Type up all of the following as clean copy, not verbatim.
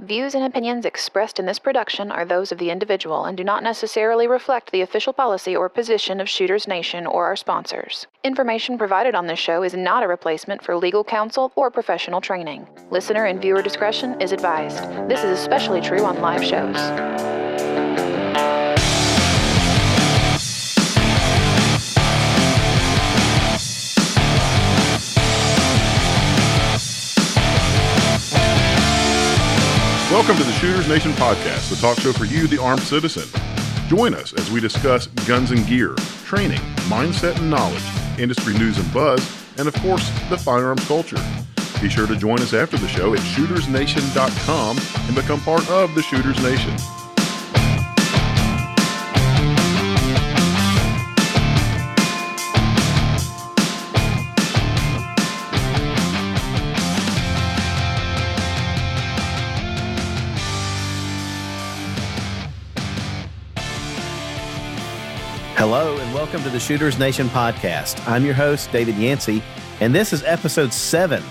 Views and opinions expressed in this production are those of the individual and do not necessarily reflect the official policy or position of Shooters Nation or our sponsors. Information provided on this show is not a replacement for legal counsel or professional training. Listener and viewer discretion is advised. This is especially true on live shows. Welcome to the Shooters Nation podcast, the talk show for you, the armed citizen. Join us as we discuss guns and gear, training, mindset and knowledge, industry news and buzz, and of course, the firearms culture. Be sure to join us after the show at shootersnation.com and become part of the Shooters Nation. Hello and welcome to the Shooters Nation podcast. I'm your host, David Yancey, and this is episode 7.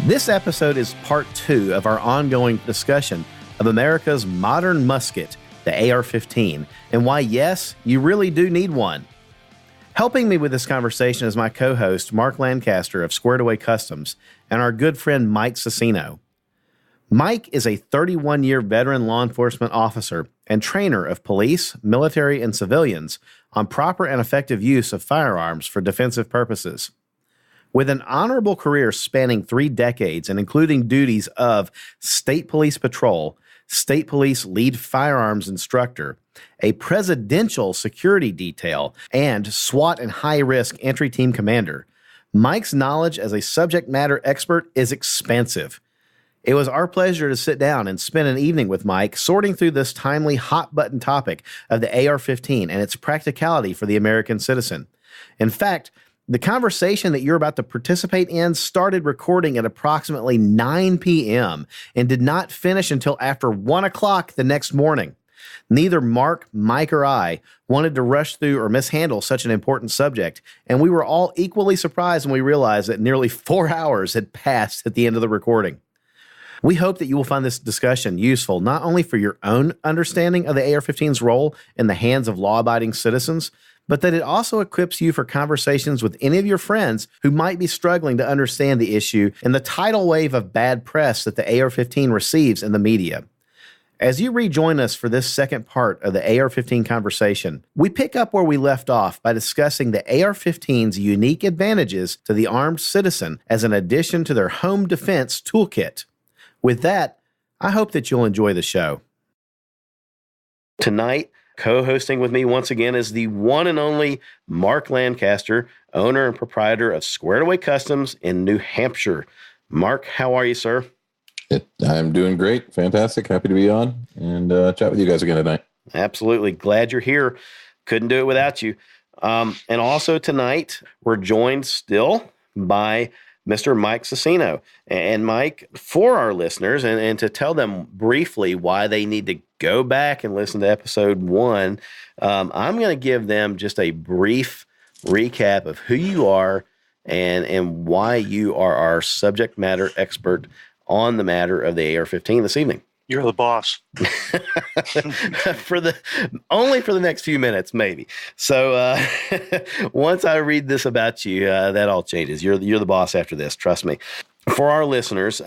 This episode is part 2 of our ongoing discussion of America's modern musket, the AR15, and why, yes, you really do need one. Helping me with this conversation is my co-host, Mark Lancaster of Squared Away Customs, and our good friend, Mike Sisno. Mike is a 31-year veteran law enforcement officer and trainer of police, military, and civilians on proper and effective use of firearms for defensive purposes. With an honorable career spanning 3 decades and including duties of State Police Patrol, State Police Lead Firearms Instructor, a Presidential Security Detail, and SWAT and High Risk Entry Team Commander, Mike's knowledge as a subject matter expert is expansive. It was our pleasure to sit down and spend an evening with Mike sorting through this timely hot-button topic of the AR-15 and its practicality for the American citizen. In fact, the conversation that you're about to participate in started recording at approximately 9 p.m. and did not finish until after 1 o'clock the next morning. Neither Mark, Mike, or I wanted to rush through or mishandle such an important subject, and we were all equally surprised when we realized that nearly 4 hours had passed at the end of the recording. We hope that you will find this discussion useful not only for your own understanding of the AR-15's role in the hands of law-abiding citizens, but that it also equips you for conversations with any of your friends who might be struggling to understand the issue and the tidal wave of bad press that the AR-15 receives in the media. As you rejoin us for this second part of the AR-15 conversation, we pick up where we left off by discussing the AR-15's unique advantages to the armed citizen as an addition to their home defense toolkit. With that, I hope that you'll enjoy the show. Tonight, co-hosting with me once again is the one and only Mark Lancaster, owner and proprietor of Squared Away Customs in New Hampshire. Mark, how are you, sir? I'm doing great. Fantastic. Happy to be on and chat with you guys again tonight. Absolutely. Glad you're here. Couldn't do it without you. And also tonight, we're joined still by Mr. Mike Sisno. And Mike, for our listeners, and to tell them briefly why they need to go back and listen to episode 1, I'm going to give them just a brief recap of who you are and why you are our subject matter expert on the matter of the AR-15 this evening. You're the boss. Only for the next few minutes, maybe. So once I read this about you, that all changes. You're the boss after this. Trust me. For our listeners,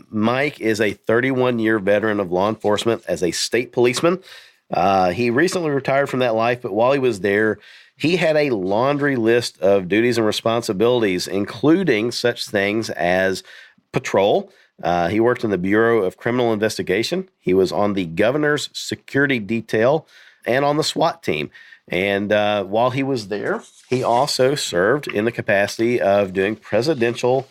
Mike is a 31-year veteran of law enforcement as a state policeman. He recently retired from that life, but while he was there, he had a laundry list of duties and responsibilities, including such things as patrol. He worked in the Bureau of Criminal Investigation. He was on the governor's security detail and on the SWAT team. And while he was there, he also served in the capacity of doing presidential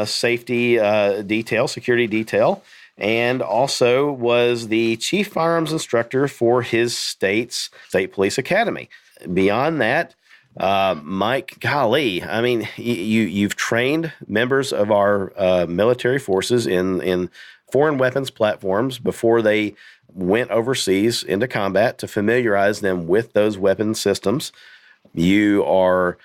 safety detail, security detail, and also was the chief firearms instructor for his state's state police academy. Beyond that, Mike, golly, I mean, you've trained members of our military forces in foreign weapons platforms before they went overseas into combat to familiarize them with those weapon systems. You are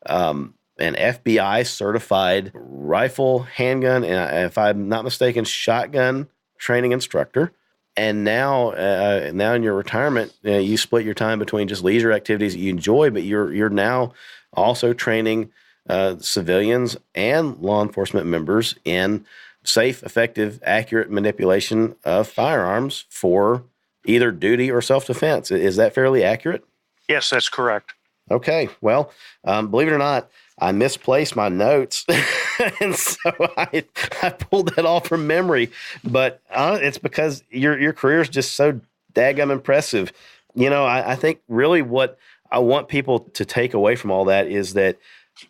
an FBI certified rifle, handgun, and if I'm not mistaken, shotgun training instructor. And now in your retirement, you split your time between just leisure activities that you enjoy, but you're now also training civilians and law enforcement members in safe, effective, accurate manipulation of firearms for either duty or self-defense. Is that fairly accurate? Yes, that's correct. Okay. Well, believe it or not, I misplaced my notes, and so I pulled that all from memory. But it's because your career is just so daggum impressive. I think really what I want people to take away from all that is that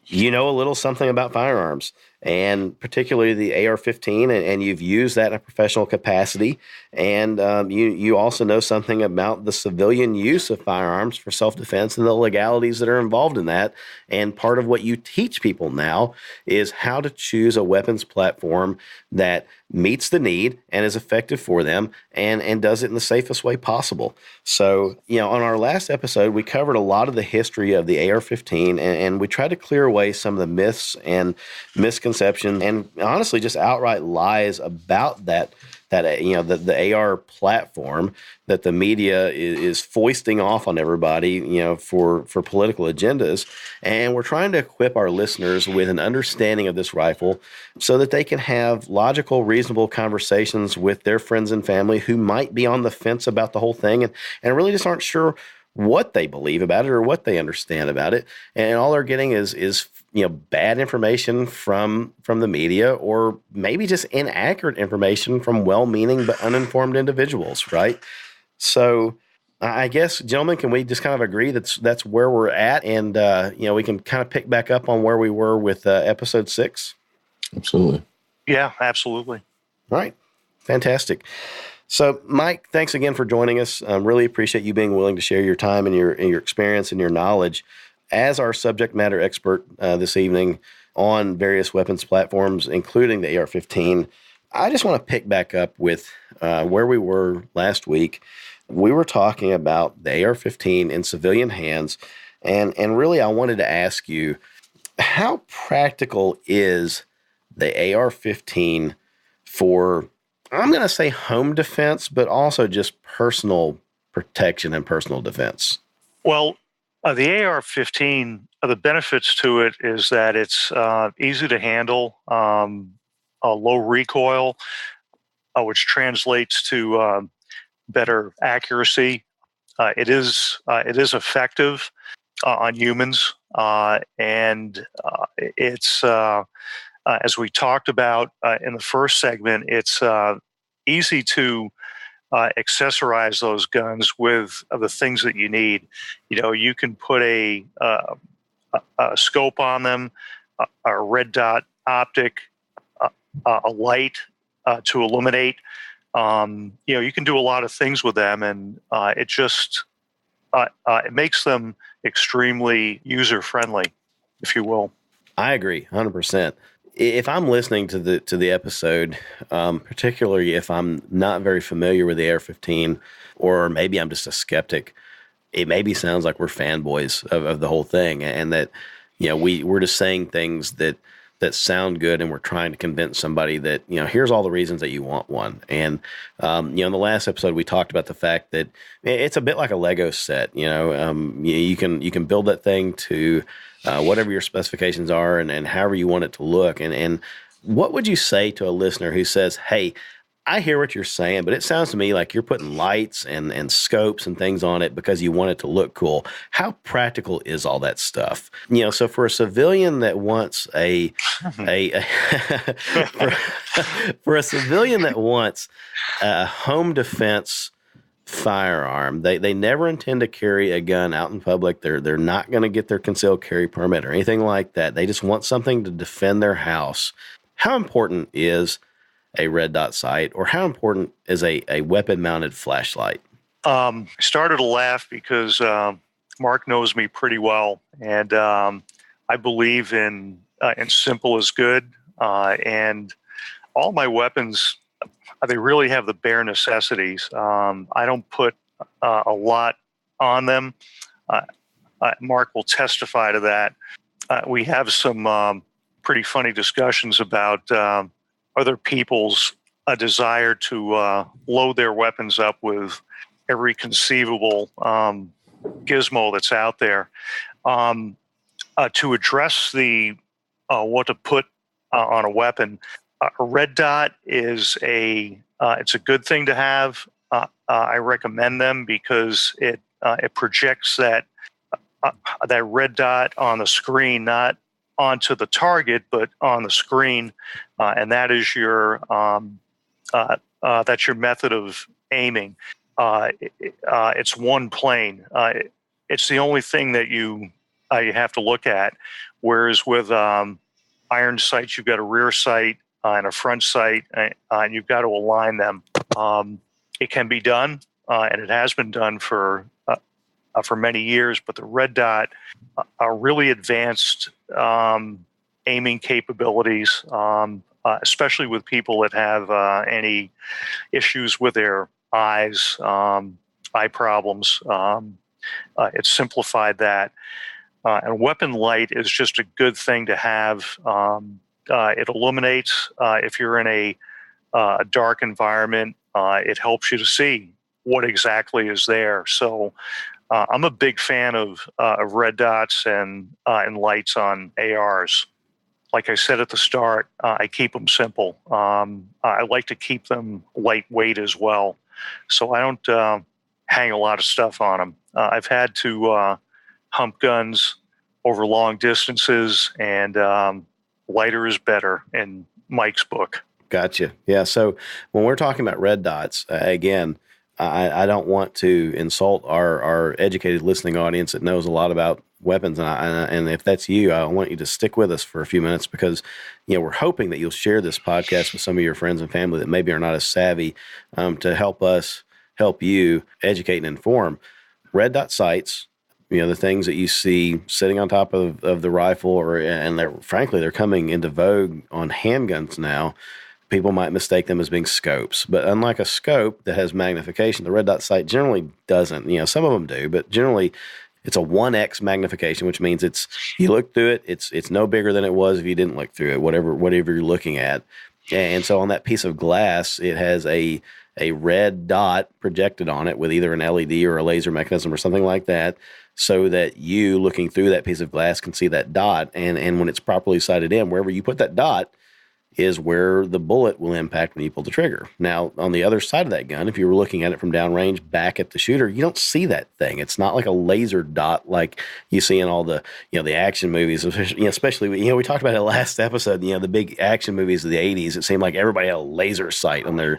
you know a little something about firearms, and particularly the AR-15, and you've used that in a professional capacity. And you also know something about the civilian use of firearms for self-defense and the legalities that are involved in that. And part of what you teach people now is how to choose a weapons platform that meets the need and is effective for them and does it in the safest way possible. So, on our last episode, we covered a lot of the history of the AR-15, and we tried to clear away some of the myths and misconceptions and honestly just outright lies about the AR platform that the media is foisting off on everybody, for political agendas. And we're trying to equip our listeners with an understanding of this rifle so that they can have logical, reasonable conversations with their friends and family who might be on the fence about the whole thing and really just aren't sure what they believe about it or what they understand about it. And all they're getting is bad information from the media, or maybe just inaccurate information from well-meaning but uninformed individuals, right? So I guess, gentlemen, can we just kind of agree that's where we're at, and we can kind of pick back up on where we were with episode 6? Absolutely. Yeah, absolutely. All right. Fantastic. So, Mike, thanks again for joining us. Really appreciate you being willing to share your time and your experience and your knowledge as our subject matter expert this evening on various weapons platforms, including the AR-15. I just want to pick back up with where we were last week. We were talking about the AR-15 in civilian hands, and really I wanted to ask you, how practical is the AR-15 for, I'm going to say, home defense, but also just personal protection and personal defense? Well, the AR-15, the benefits to it is that it's easy to handle, a low recoil, which translates to better accuracy. It is effective on humans, and it's as we talked about in the first segment, it's easy to accessorize those guns with the things that you need. You can put a scope on them, a red dot optic, a light to illuminate. You can do a lot of things with them, and it just it makes them extremely user friendly, if you will. I agree, 100%. If I'm listening to the episode, particularly if I'm not very familiar with the AR-15, or maybe I'm just a skeptic, it maybe sounds like we're fanboys of the whole thing, and that we're just saying things that sound good, and we're trying to convince somebody that here's all the reasons that you want one. And in the last episode we talked about the fact that it's a bit like a Lego set. You can build that thing to whatever your specifications are and however you want it to look. And what would you say to a listener who says, "Hey, I hear what you're saying, but it sounds to me like you're putting lights and scopes and things on it because you want it to look cool"? How practical is all that stuff? So for a civilian that wants for a civilian that wants a home defense firearm, they never intend to carry a gun out in public. They're not going to get their concealed carry permit or anything like that. They just want something to defend their house. How important is a red dot sight, or how important is a weapon-mounted flashlight? I started to laugh because Mark knows me pretty well, and I believe in simple is good, and all my weapons, they really have the bare necessities. I don't put a lot on them. Mark will testify to that. We have some pretty funny discussions about other people's a desire to load their weapons up with every conceivable gizmo that's out there. To address the what to put on a weapon, a red dot is it's a good thing to have. I recommend them because it projects that red dot on the screen, not onto the target, but on the screen, and that is that's your method of aiming. It's one plane. It's the only thing that you have to look at. Whereas with iron sights, you've got a rear sight and a front sight, and you've got to align them. It can be done, and it has been done for many years. But the red dot are really advanced aiming capabilities, especially with people that have any issues with their eyes, eye problems. It's simplified that. And weapon light is just a good thing to have. It illuminates if you're in a dark environment. It helps you to see what exactly is there. So I'm a big fan of red dots and lights on ARs. Like I said at the start, I keep them simple. I like to keep them lightweight as well. So I don't hang a lot of stuff on them. I've had to hump guns over long distances, and lighter is better in Mike's book. Gotcha. Yeah. So when we're talking about red dots, again, I don't want to insult our educated listening audience that knows a lot about weapons, and if that's you, I want you to stick with us for a few minutes because we're hoping that you'll share this podcast with some of your friends and family that maybe are not as savvy to help you educate and inform. Red dot sights, the things that you see sitting on top of the rifle, and they're coming into vogue on handguns now. People might mistake them as being scopes, but unlike a scope that has magnification, the red dot sight generally doesn't. Some of them do, but generally it's a 1x magnification, which means you look through it, it's no bigger than it was if you didn't look through it, whatever you're looking at. And so on that piece of glass, it has a red dot projected on it with either an LED or a laser mechanism or something like that, so that you looking through that piece of glass can see that dot. And when it's properly sighted in, wherever you put that dot is where the bullet will impact when you pull the trigger. Now, on the other side of that gun, if you were looking at it from downrange back at the shooter, you don't see that thing. It's not like a laser dot like you see in all the the action movies, especially we talked about it last episode. The big action movies of the 80s. It seemed like everybody had a laser sight on their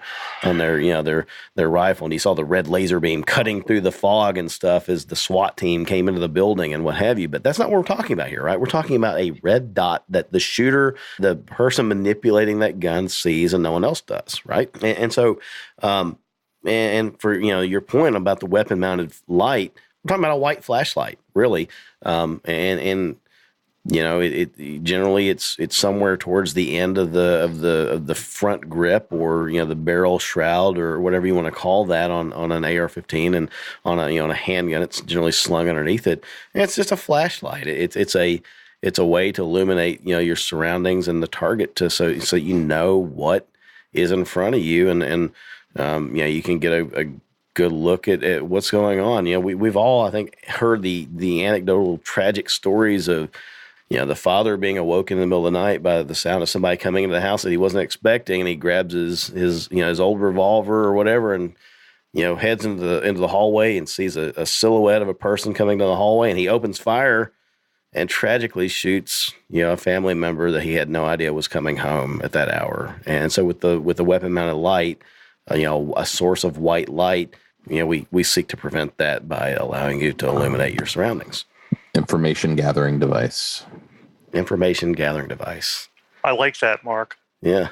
rifle, and you saw the red laser beam cutting through the fog and stuff as the SWAT team came into the building and what have you. But that's not what we're talking about here, right? We're talking about a red dot that the shooter, the person manipulating that gun, sees and no one else does, right? And so, and for your point about the weapon mounted light, we're talking about a white flashlight, really, and it generally it's somewhere towards the end of the front grip, or the barrel shroud, or whatever you want to call that on an AR-15, and on a handgun, it's generally slung underneath it, and it's just a flashlight. It's a way to illuminate, your surroundings and the target so you know what is in front of you, and you can get a good look at what's going on. We've all, I think, heard the anecdotal tragic stories of the father being awoken in the middle of the night by the sound of somebody coming into the house that he wasn't expecting, and he grabs his old revolver or whatever, and heads into the hallway and sees a silhouette of a person coming down the hallway, and he opens fire and tragically shoots, a family member that he had no idea was coming home at that hour. And so with the weapon mounted light, a source of white light, we seek to prevent that by allowing you to illuminate your surroundings. Information gathering device. I like that, Mark. Yeah.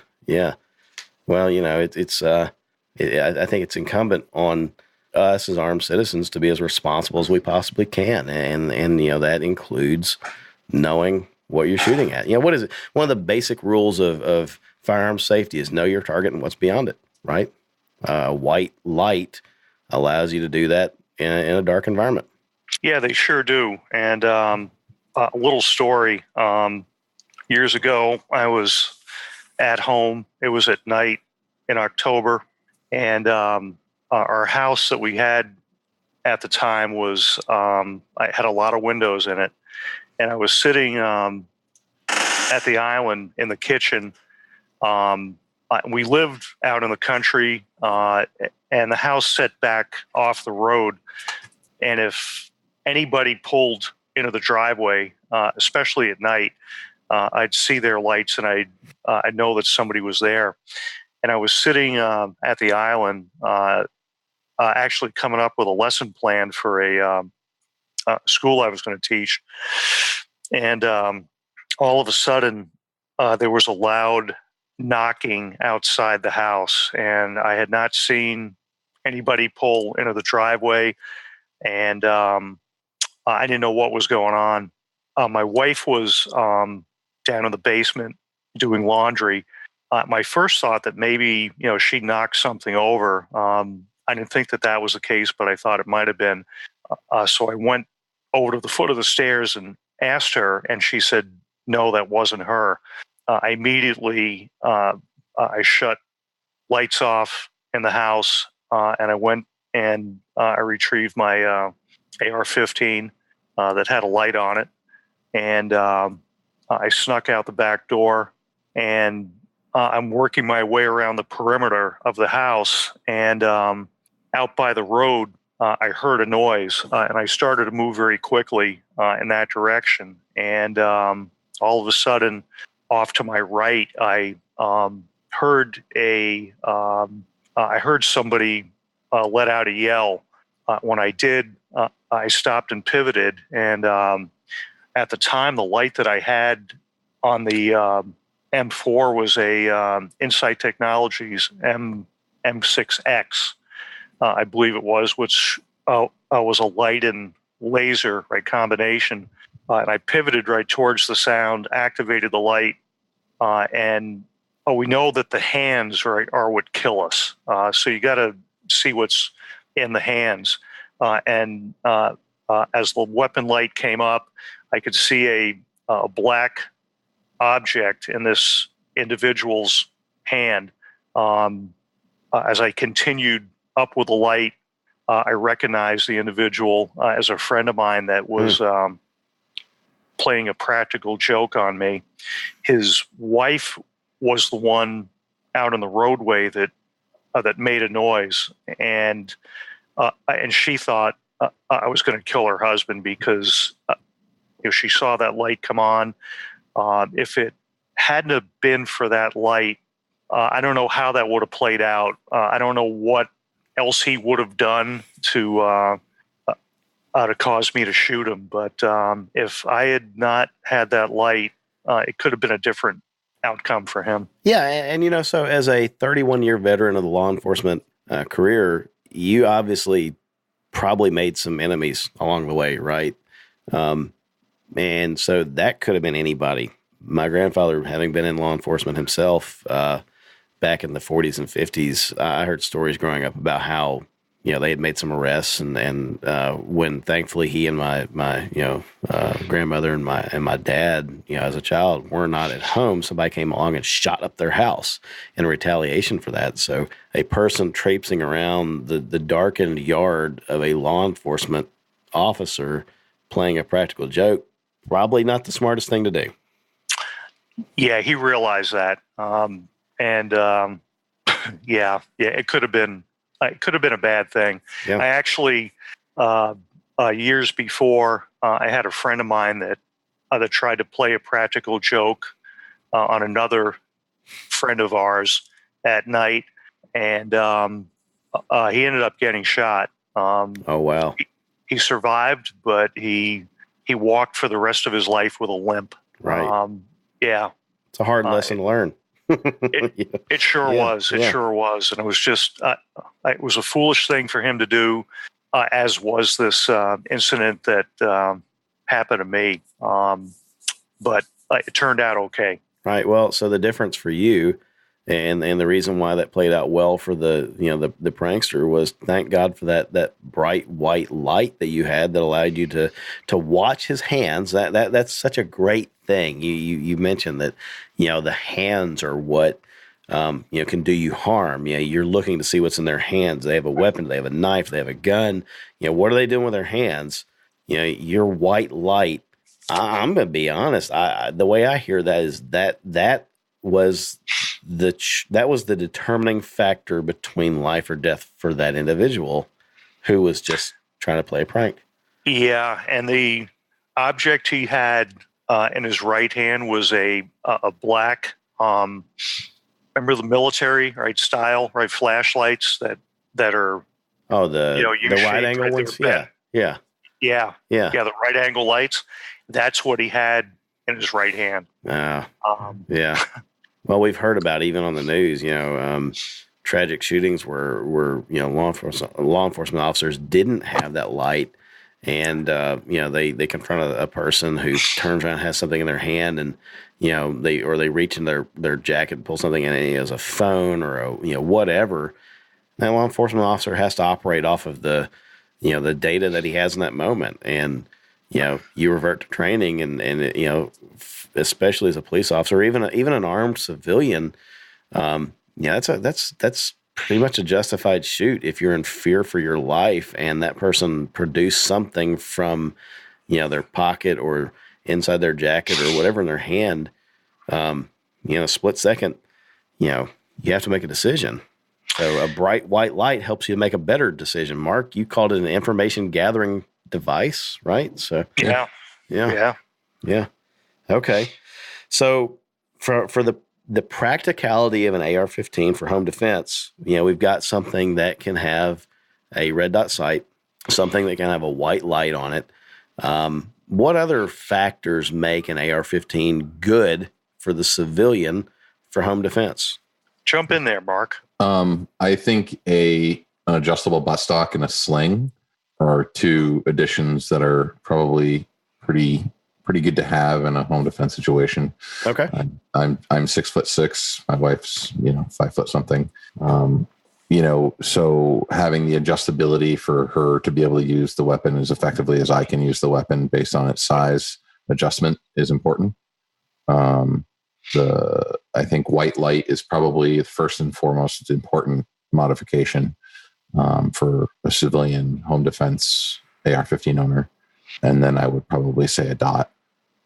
Well, I think it's incumbent on us as armed citizens to be as responsible as we possibly can, and that includes knowing what you're shooting at. What is it? One of the basic rules of firearms safety is know your target and what's beyond it, right? White light allows you to do that in a dark environment. Yeah, they sure do. And a little story. Years ago, I was at home. It was at night. in October, and our house that we had at the time was I had a lot of windows in it, and I was sitting at the island in the kitchen. We lived out in the country, and the house set back off the road. And if anybody pulled into the driveway, especially at night, I'd see their lights, and I'd know that somebody was there. And I was sitting at the island, actually coming up with a lesson plan for a school I was going to teach. And all of a sudden, there was a loud knocking outside the house, and I had not seen anybody pull into the driveway, and I didn't know what was going on. My wife was down in the basement doing laundry. My first thought that maybe she knocked something over. I didn't think that was the case, but I thought it might have been. So I went over to the foot of the stairs and asked her, and she said, no, that wasn't her. I immediately I shut lights off in the house, and I went and I retrieved my AR15 that had a light on it, and I snuck out the back door, and I'm working my way around the perimeter of the house, and out by the road, I heard a noise, and I started to move very quickly in that direction, and all of a sudden, off to my right, I heard somebody let out a yell. When I did, I stopped and pivoted, and at the time, the light that I had on the M4 was a Insight Technologies M6X, I believe it was, which was a light and laser combination. And I pivoted right towards the sound, activated the light, and we know that the hands are what kill us. So you got to see what's in the hands. And as the weapon light came up, I could see a black object in this individual's hand. As I continued up with the light, I recognized the individual as a friend of mine that was playing a practical joke on me. His wife was the one out on the roadway that made a noise, and she thought I was going to kill her husband because she saw that light come on. If it hadn't have been for that light, I don't know how that would have played out. I don't know what else he would have done to cause me to shoot him. But if I had not had that light, it could have been a different outcome for him. Yeah, and so as a 31-year veteran of the law enforcement career, you obviously probably made some enemies along the way, right? And so that could have been anybody. My grandfather, having been in law enforcement himself back in the 40s and 50s, I heard stories growing up about how they had made some arrests, and when thankfully he and my grandmother and my dad, as a child, were not at home, somebody came along and shot up their house in retaliation for that. So a person traipsing around the darkened yard of a law enforcement officer playing a practical joke, probably not the smartest thing to do. Yeah, he realized that, yeah, it could have been. It could have been a bad thing. Yeah. I actually, years before, I had a friend of mine that tried to play a practical joke on another friend of ours at night, and he ended up getting shot. Oh, wow. He survived, but he walked for the rest of his life with a limp. Right. Yeah. It's a hard lesson to learn. It sure was. It sure was. And it was just, it was a foolish thing for him to do, as was this incident that happened to me. But it turned out okay. Right. Well, so the difference for you and the reason why that played out well for the prankster was, thank God for that bright white light that you had that allowed you to watch his hands. That's such a great thing. You mentioned that, the hands are what can do you harm. You're looking to see what's in their hands. They have a weapon, they have a knife, they have a gun. What are they doing with their hands? Your white light. I'm going to be honest. The way I hear that is that was the determining factor between life or death for that individual who was just trying to play a prank. Yeah, and the object he had in his right hand was a black. Remember the military, right? Style, right? Flashlights that are the wide angle ones. Yeah. The right angle lights. That's what he had in his right hand. Yeah. Well, we've heard about even on the news. Tragic shootings where law enforcement officers didn't have that light, and they confront a person who turns around and has something in their hand, and they reach in their jacket and pull something in, and it has a phone or whatever. That law enforcement officer has to operate off of the data that he has in that moment, and you revert to training, and especially as a police officer, even an armed civilian. That's pretty much a justified shoot if you're in fear for your life and that person produced something from, their pocket or inside their jacket or whatever in their hand. A split second, you have to make a decision. So a bright white light helps you make a better decision. Mark, you called it an information gathering device, right? So yeah. Okay. So for the practicality of an AR-15 for home defense, we've got something that can have a red dot sight, something that can have a white light on it. What other factors make an AR-15 good for the civilian for home defense? Jump in there, Mark. I think an adjustable buttstock and a sling are two additions that are probably pretty good to have in a home defense situation. Okay. I'm 6'6". My wife's 5 foot something. So having the adjustability for her to be able to use the weapon as effectively as I can use the weapon based on its size adjustment is important. I think white light is probably the first and foremost important modification for a civilian home defense AR-15 owner. And then I would probably say a dot.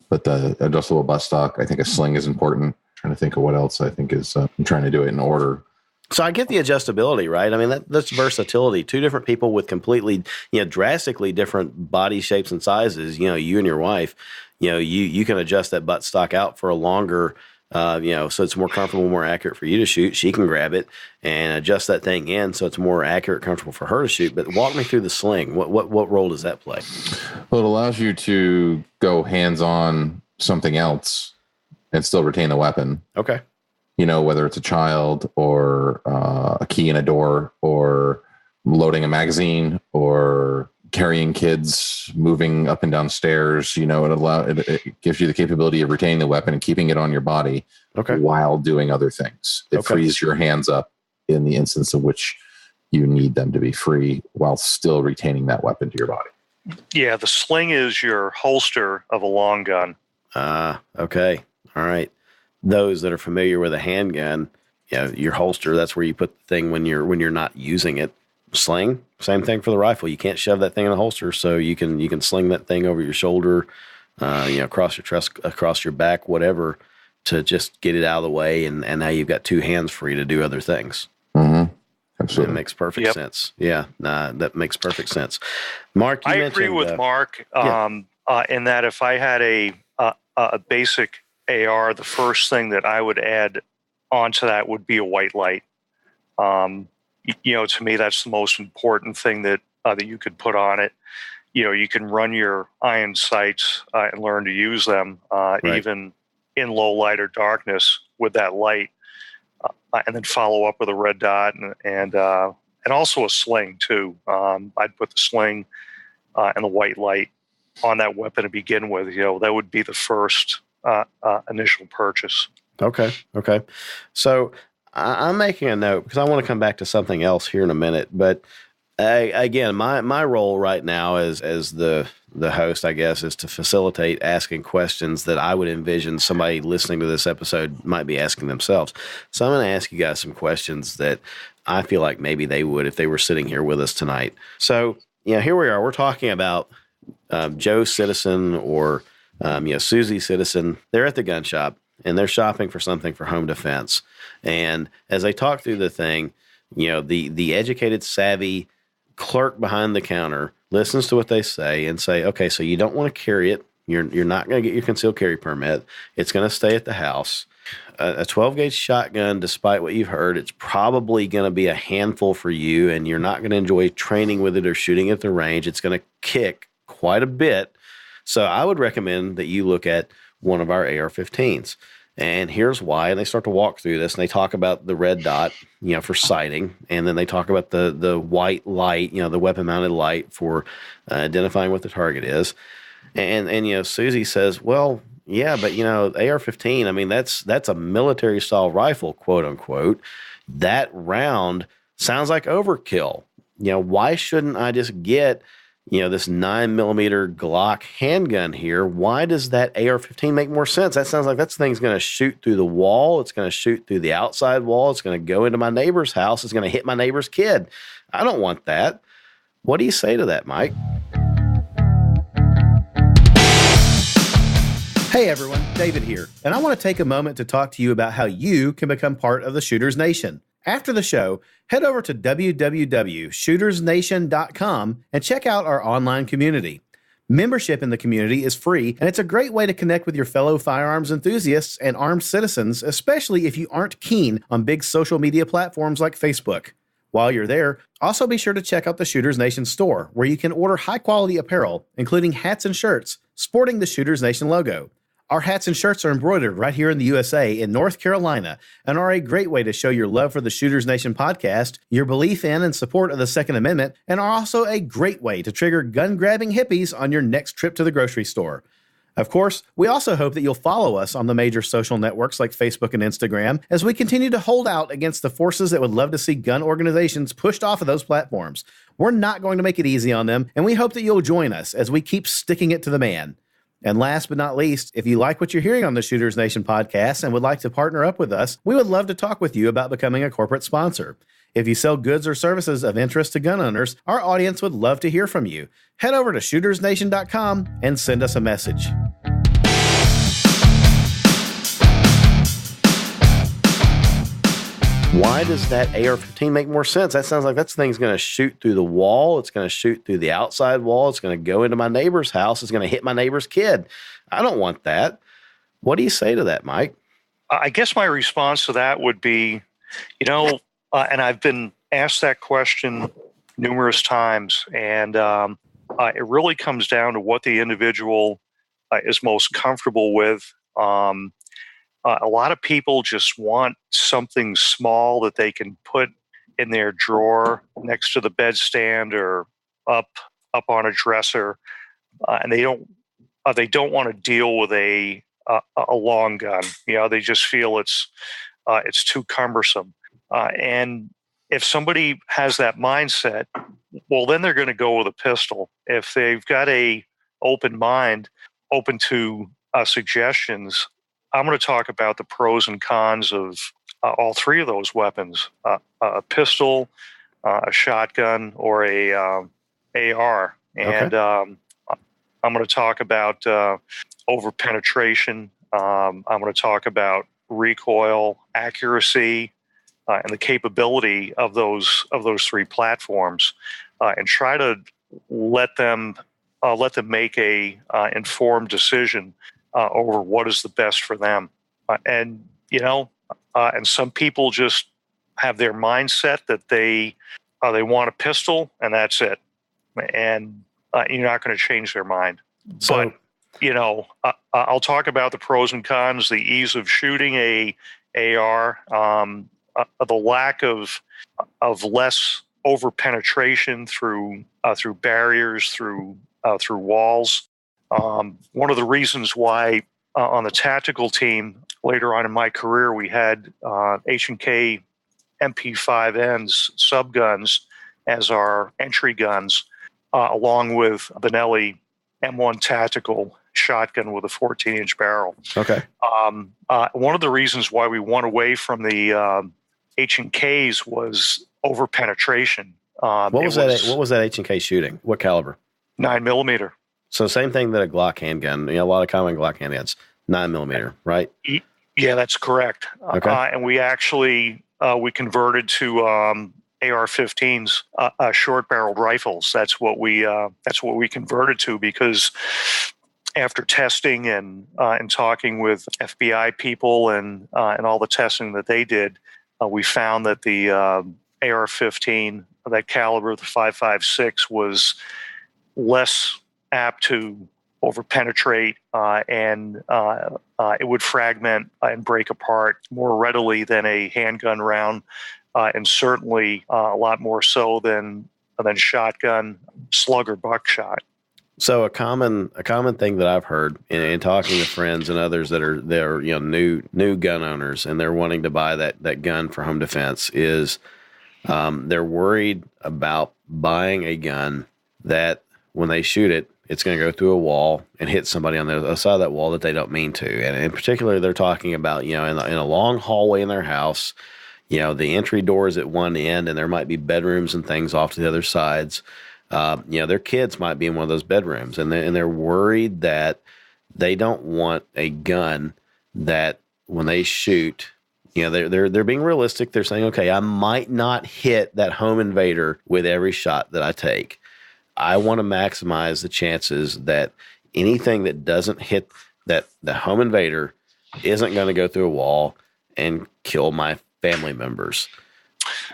But the adjustable buttstock, I think a sling is important. I'm trying to think of what else I think is, I'm trying to do it in order. So I get the adjustability, right? I mean, that's versatility. Two different people with completely, drastically different body shapes and sizes, you and your wife, you can adjust that buttstock out for a longer, so it's more comfortable, more accurate for you to shoot. She can grab it and adjust that thing in so it's more accurate, comfortable for her to shoot. But walk me through the sling. What role does that play? Well, it allows you to go hands-on something else and still retain the weapon. Okay. Whether it's a child or a key in a door or loading a magazine or carrying kids, moving up and down stairs, it gives you the capability of retaining the weapon and keeping it on your body while doing other things. It frees your hands up in the instance of which you need them to be free while still retaining that weapon to your body. Yeah, the sling is your holster of a long gun. Okay. All right. Those that are familiar with a handgun, your holster, that's where you put the thing when you're not using it. Sling, same thing for the rifle. You can't shove that thing in a holster, so you can sling that thing over your shoulder, across your chest, across your back, whatever, to just get it out of the way, and now you've got two hands free to do other things. Mm-hmm. Absolutely. That makes perfect sense. Yeah, that makes perfect sense. Mark, you mentioned, agree with Mark in that if I had a basic AR, the first thing that I would add onto that would be a white light. To me, that's the most important thing that you could put on it. You can run your iron sights and learn to use them even in low light or darkness with that light, and then follow up with a red dot and also a sling too. I'd put the sling and the white light on that weapon to begin with. That would be the first initial purchase. Okay. So I'm making a note because I want to come back to something else here in a minute, but Again, my role right now as the host, I guess, is to facilitate asking questions that I would envision somebody listening to this episode might be asking themselves. So I'm going to ask you guys some questions that I feel like maybe they would if they were sitting here with us tonight. So, here we are. We're talking about Joe Citizen or Susie Citizen. They're at the gun shop and they're shopping for something for home defense. And as they talk through the thing, the educated, savvy clerk behind the counter listens to what they say and say, okay, so you don't want to carry it. You're not going to get your concealed carry permit. It's going to stay at the house. A 12 gauge shotgun, despite what you've heard, it's probably going to be a handful for you, and you're not going to enjoy training with it or shooting at the range. It's going to kick quite a bit. So I would recommend that you look at one of our AR-15s. And here's why. And they start to walk through this, and they talk about the red dot, for sighting. And then they talk about the white light, the weapon-mounted light for identifying what the target is. And Susie says, well, yeah, but, AR-15, I mean, that's a military-style rifle, quote unquote. That round sounds like overkill. Why shouldn't I just get this 9mm Glock handgun here? Why does that AR-15 make more sense? That sounds like that thing's going to shoot through the wall. It's going to shoot through the outside wall. It's going to go into my neighbor's house. It's going to hit my neighbor's kid. I don't want that. What do you say to that, Mike? Hey everyone, David here, and I want to take a moment to talk to you about how you can become part of the Shooters Nation. After the show, head over to www.shootersnation.com and check out our online community. Membership in the community is free, and it's a great way to connect with your fellow firearms enthusiasts and armed citizens, especially if you aren't keen on big social media platforms like Facebook. While you're there, also be sure to check out the Shooters Nation store, where you can order high-quality apparel, including hats and shirts, sporting the Shooters Nation logo. Our hats and shirts are embroidered right here in the USA in North Carolina and are a great way to show your love for the Shooters Nation podcast, your belief in and support of the Second Amendment, and are also a great way to trigger gun-grabbing hippies on your next trip to the grocery store. Of course, we also hope that you'll follow us on the major social networks like Facebook and Instagram as we continue to hold out against the forces that would love to see gun organizations pushed off of those platforms. We're not going to make it easy on them, and we hope that you'll join us as we keep sticking it to the man. And last but not least, if you like what you're hearing on the Shooters Nation podcast and would like to partner up with us, we would love to talk with you about becoming a corporate sponsor. If you sell goods or services of interest to gun owners, our audience would love to hear from you. Head over to shootersnation.com and send us a message. Why does that AR-15 make more sense? That sounds like that thing's going to shoot through the wall. It's going to shoot through the outside wall. It's going to go into my neighbor's house. It's going to hit my neighbor's kid. I don't want that. What do you say to that, Mike? I guess my response to that would be, and I've been asked that question numerous times, and it really comes down to what the individual is most comfortable with. A lot of people just want something small that they can put in their drawer next to the bedstand or up on a dresser, and they don't want to deal with a long gun. They just feel it's too cumbersome. And if somebody has that mindset, well, then they're going to go with a pistol. If they've got a open mind, open to suggestions, I'm going to talk about the pros and cons of all three of those weapons: a pistol, a shotgun, or a AR. And I'm going to talk about over penetration. I'm going to talk about recoil, accuracy, and the capability of those three platforms, and try to let them make a informed decision over what is the best for them. And some people just have their mindset that they want a pistol and that's it. And you're not going to change their mind. So, but, I'll talk about the pros and cons, the ease of shooting a AR, the lack of less over penetration through barriers, through walls. One of the reasons why on the tactical team later on in my career we had H&K MP5Ns subguns, as our entry guns, along with Benelli M1 tactical shotgun with a 14-inch barrel. Okay. One of the reasons why we went away from the H&Ks was over penetration. What was that H&K shooting? What caliber? 9mm. So same thing that a Glock handgun. A lot of common Glock handguns, 9mm, right? Yeah, that's correct. Okay. And we actually we converted to AR-15s, short-barreled rifles. That's what we converted to, because after testing and talking with FBI people and all the testing that they did, we found that the AR-15, that caliber, the 5.56, was less apt to overpenetrate, and it would fragment and break apart more readily than a handgun round, and certainly a lot more so than shotgun, slug, or buckshot. So a common thing that I've heard in talking to friends and others that are new gun owners, and they're wanting to buy that gun for home defense, is they're worried about buying a gun that when they shoot it, it's going to go through a wall and hit somebody on the other side of that wall that they don't mean to. And in particular, they're talking about, in a long hallway in their house, the entry door is at one end and there might be bedrooms and things off to the other sides. Their kids might be in one of those bedrooms, and they're worried that they don't want a gun that when they shoot, they're being realistic. They're saying, okay, I might not hit that home invader with every shot that I take. I want to maximize the chances that anything that doesn't hit the home invader isn't going to go through a wall and kill my family members.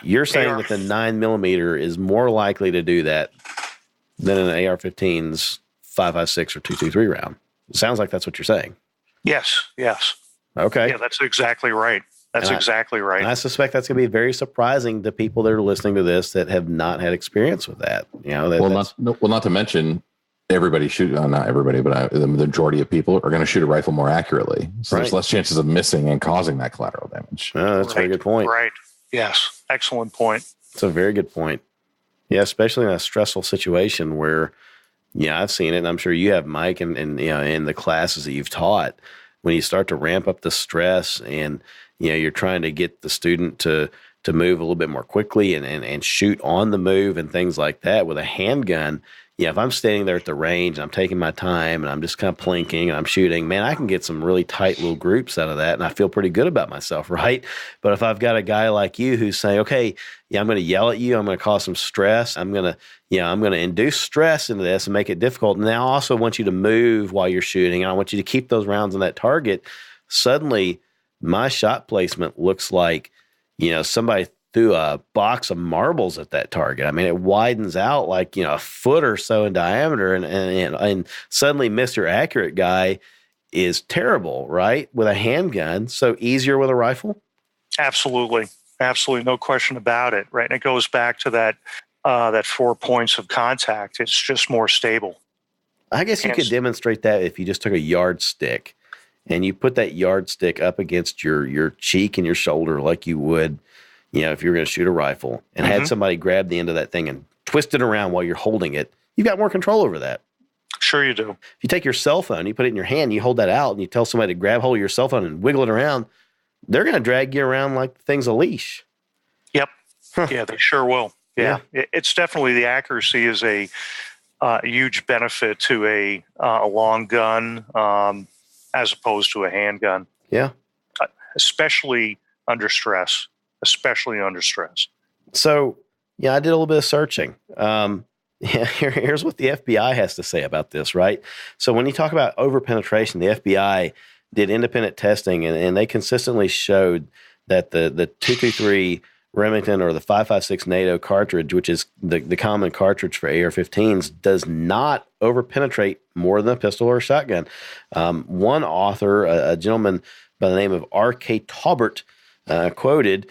You're saying that the 9mm is more likely to do that than an AR-15's 5.56 or 223 round. It sounds like that's what you're saying. Yes. Okay. Yeah, that's exactly right. Exactly right. And I suspect that's going to be very surprising to people that are listening to this that have not had experience with that. Not to mention everybody not everybody, but the majority of people are going to shoot a rifle more accurately. So there's less chances of missing and causing that collateral damage. Oh, that's a very good point. Right. Yes. Excellent point. It's a very good point. Yeah, especially in a stressful situation where, I've seen it, and I'm sure you have, Mike, and in the classes that you've taught, when you start to ramp up the stress and you're trying to get the student to move a little bit more quickly and shoot on the move and things like that with a handgun. If I'm standing there at the range and I'm taking my time and I'm just kind of plinking and I'm shooting, man, I can get some really tight little groups out of that, and I feel pretty good about myself, right? But if I've got a guy like you who's saying, okay, I'm going to yell at you, I'm going to cause some stress, I'm going to induce stress into this and make it difficult. And I also want you to move while you're shooting, and I want you to keep those rounds on that target. Suddenly, my shot placement looks like, somebody threw a box of marbles at that target. I mean, it widens out like, a foot or so in diameter, and suddenly Mr. Accurate guy is terrible, right? With a handgun. So easier with a rifle? Absolutely. No question about it. Right. And it goes back to that 4 points of contact. It's just more stable. I guess you could demonstrate that if you just took a yardstick and you put that yardstick up against your cheek and your shoulder like you would, if you're going to shoot a rifle, and had somebody grab the end of that thing and twist it around while you're holding it, you've got more control over that. Sure you do. If you take your cell phone, you put it in your hand, you hold that out, and you tell somebody to grab hold of your cell phone and wiggle it around, they're going to drag you around like the thing's a leash. Yep. Huh. Yeah, they sure will. Yeah. It's definitely, the accuracy is a huge benefit to a long gun as opposed to a handgun. Yeah. Especially under stress. So, I did a little bit of searching. Here's what the FBI has to say about this, right? So when you talk about overpenetration, the FBI did independent testing, and they consistently showed that the 223 Remington or the 5.56 NATO cartridge, which is the common cartridge for AR-15s, does not overpenetrate more than a pistol or a shotgun. One author, a gentleman by the name of R.K. Taubert, quoted,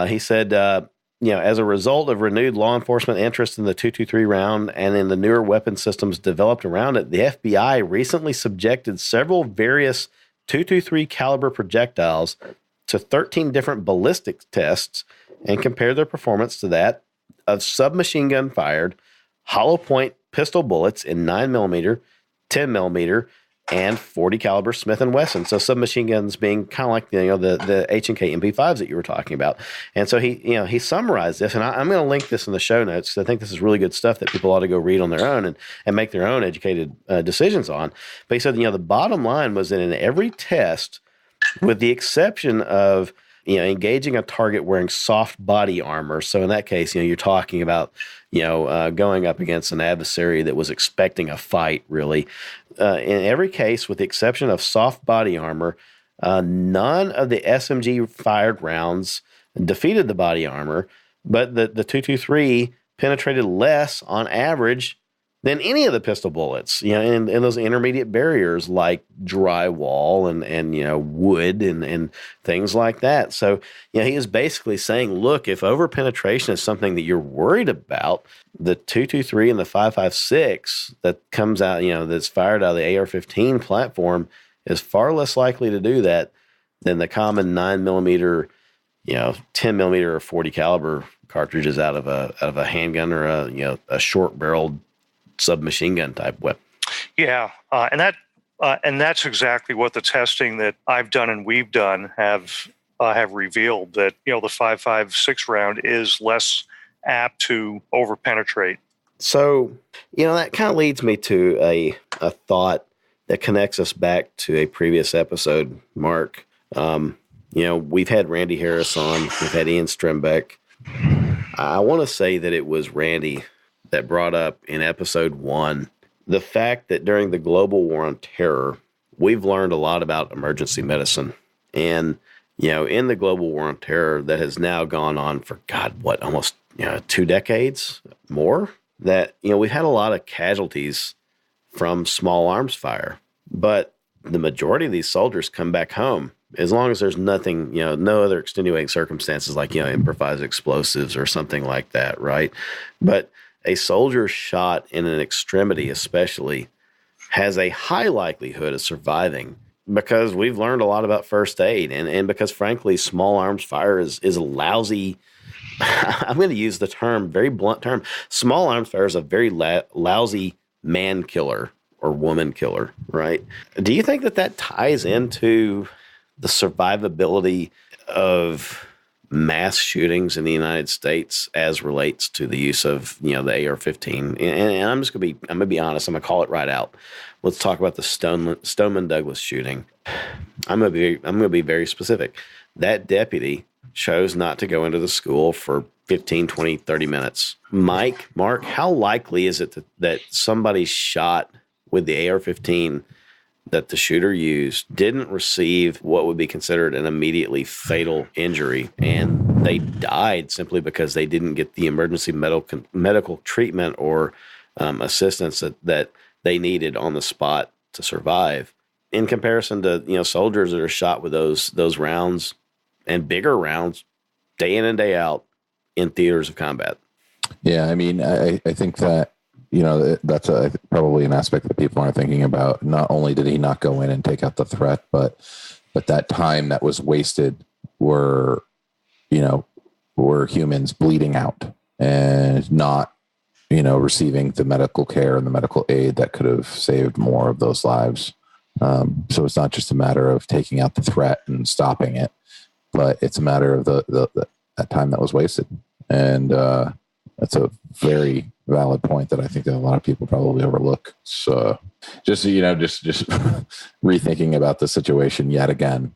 he said, as a result of renewed law enforcement interest in the 223 round and in the newer weapon systems developed around it, the FBI recently subjected several various 223 caliber projectiles to 13 different ballistic tests and compared their performance to that of submachine gun fired hollow point pistol bullets in 9mm, 10mm, and 40 caliber Smith & Wesson. So submachine guns being kind of like the H&K MP5s that you were talking about. And so he summarized this, and I'm going to link this in the show notes because I think this is really good stuff that people ought to go read on their own and make their own educated decisions on. But he said, the bottom line was that in every test, with the exception of engaging a target wearing soft body armor. So in that case, you're talking about going up against an adversary that was expecting a fight, really. In every case, with the exception of soft body armor, none of the SMG fired rounds defeated the body armor, but the 223 penetrated less on average than any of the pistol bullets, in those intermediate barriers like drywall and wood and things like that. So, he is basically saying, look, if overpenetration is something that you're worried about, the 223 and the 5.56 that comes out, that's fired out of the AR-15 platform is far less likely to do that than the common 9mm, 10mm or 40 caliber cartridges out of a handgun or a short barreled submachine gun type weapon. Yeah, and that's exactly what the testing that I've done and we've done have revealed, that the 5.56 round is less apt to overpenetrate. So that kind of leads me to a thought that connects us back to a previous episode, Mark. We've had Randy Harris on, we've had Ian Strembeck. I want to say that it was Randy that brought up in episode 1 the fact that during the global war on terror, we've learned a lot about emergency medicine. And, in the global war on terror that has now gone on for, almost 2 decades more, that, we've had a lot of casualties from small arms fire. But the majority of these soldiers come back home as long as there's nothing, no other extenuating circumstances like, improvised explosives or something like that, right? But a soldier shot in an extremity especially has a high likelihood of surviving because we've learned a lot about first aid and because, frankly, small arms fire is a lousy – I'm going to use the term, very blunt term. Small arms fire is a very lousy man killer or woman killer, right? Do you think that ties into the survivability of – mass shootings in the United States as relates to the use of, the AR-15. And I'm going to be honest. I'm going to call it right out. Let's talk about the Stoneman Douglas shooting. I'm going to be very specific. That deputy chose not to go into the school for 15, 20, 30 minutes. Mark, how likely is it that somebody shot with the AR-15 that the shooter used didn't receive what would be considered an immediately fatal injury, and they died simply because they didn't get the emergency medical treatment or assistance that they needed on the spot to survive, in comparison to soldiers that are shot with those rounds and bigger rounds day in and day out in theaters of combat? Yeah, I mean, I think that that's probably an aspect that people aren't thinking about. Not only did he not go in and take out the threat, but that time that was wasted were humans bleeding out and not, receiving the medical care and the medical aid that could have saved more of those lives. So it's not just a matter of taking out the threat and stopping it, but it's a matter of that time that was wasted. And that's a very valid point that I think that a lot of people probably overlook. So just rethinking about the situation yet again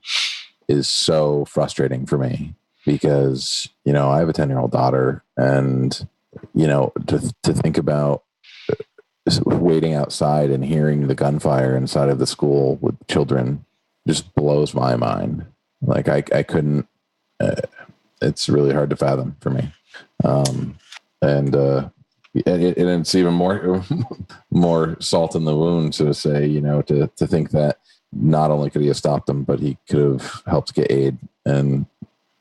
is so frustrating for me because, I have a 10-year-old daughter, and, to think about waiting outside and hearing the gunfire inside of the school with children just blows my mind. Like I couldn't, it's really hard to fathom for me. And it's even more salt in the wound, so to say, to think that not only could he have stopped them, but he could have helped get aid and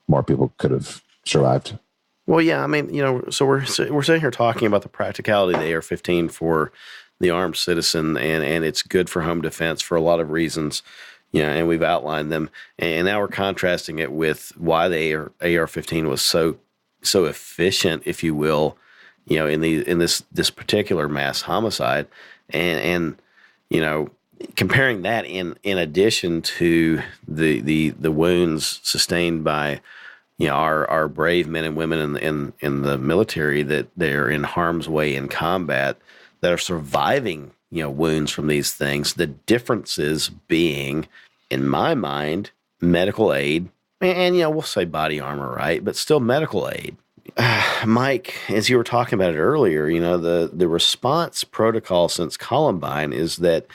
more people could have survived. Well, yeah, I mean, so we're sitting here talking about the practicality of the AR-15 for the armed citizen, and it's good for home defense for a lot of reasons, and we've outlined them. And now we're contrasting it with why the AR-15 was so efficient, if you will, in this particular mass homicide, and comparing that in addition to the wounds sustained by our brave men and women in the military, that they're in harm's way in combat, that are surviving wounds from these things. The differences being, in my mind, medical aid, and we'll say body armor, right? But still medical aid. Mike, as you were talking about it earlier, the response protocol since Columbine is that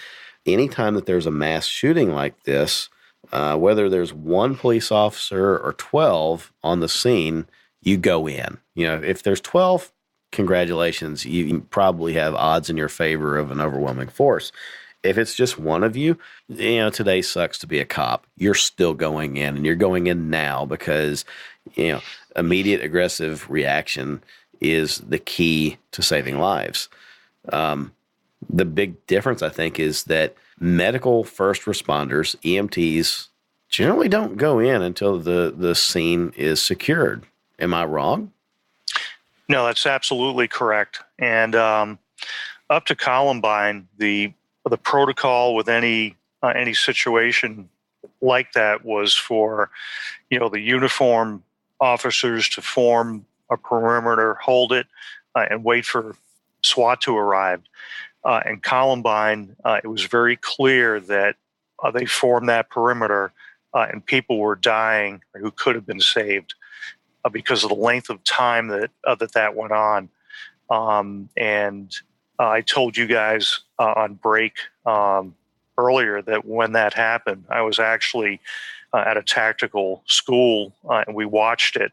anytime that there's a mass shooting like this, whether there's one police officer or 12 on the scene, you go in. If there's 12, congratulations, you probably have odds in your favor of an overwhelming force. If it's just one of you, today sucks to be a cop. You're still going in, and you're going in now because, immediate aggressive reaction is the key to saving lives. The big difference, I think, is that medical first responders, EMTs, generally don't go in until the scene is secured. Am I wrong? No, that's absolutely correct. And up to Columbine, the protocol with any situation like that was for, the uniform officers to form a perimeter, hold it, and wait for SWAT to arrive. In Columbine, it was very clear that they formed that perimeter, and people were dying who could have been saved because of the length of time that went on. And I told you guys on break earlier that when that happened, I was actually at a tactical school, and we watched it.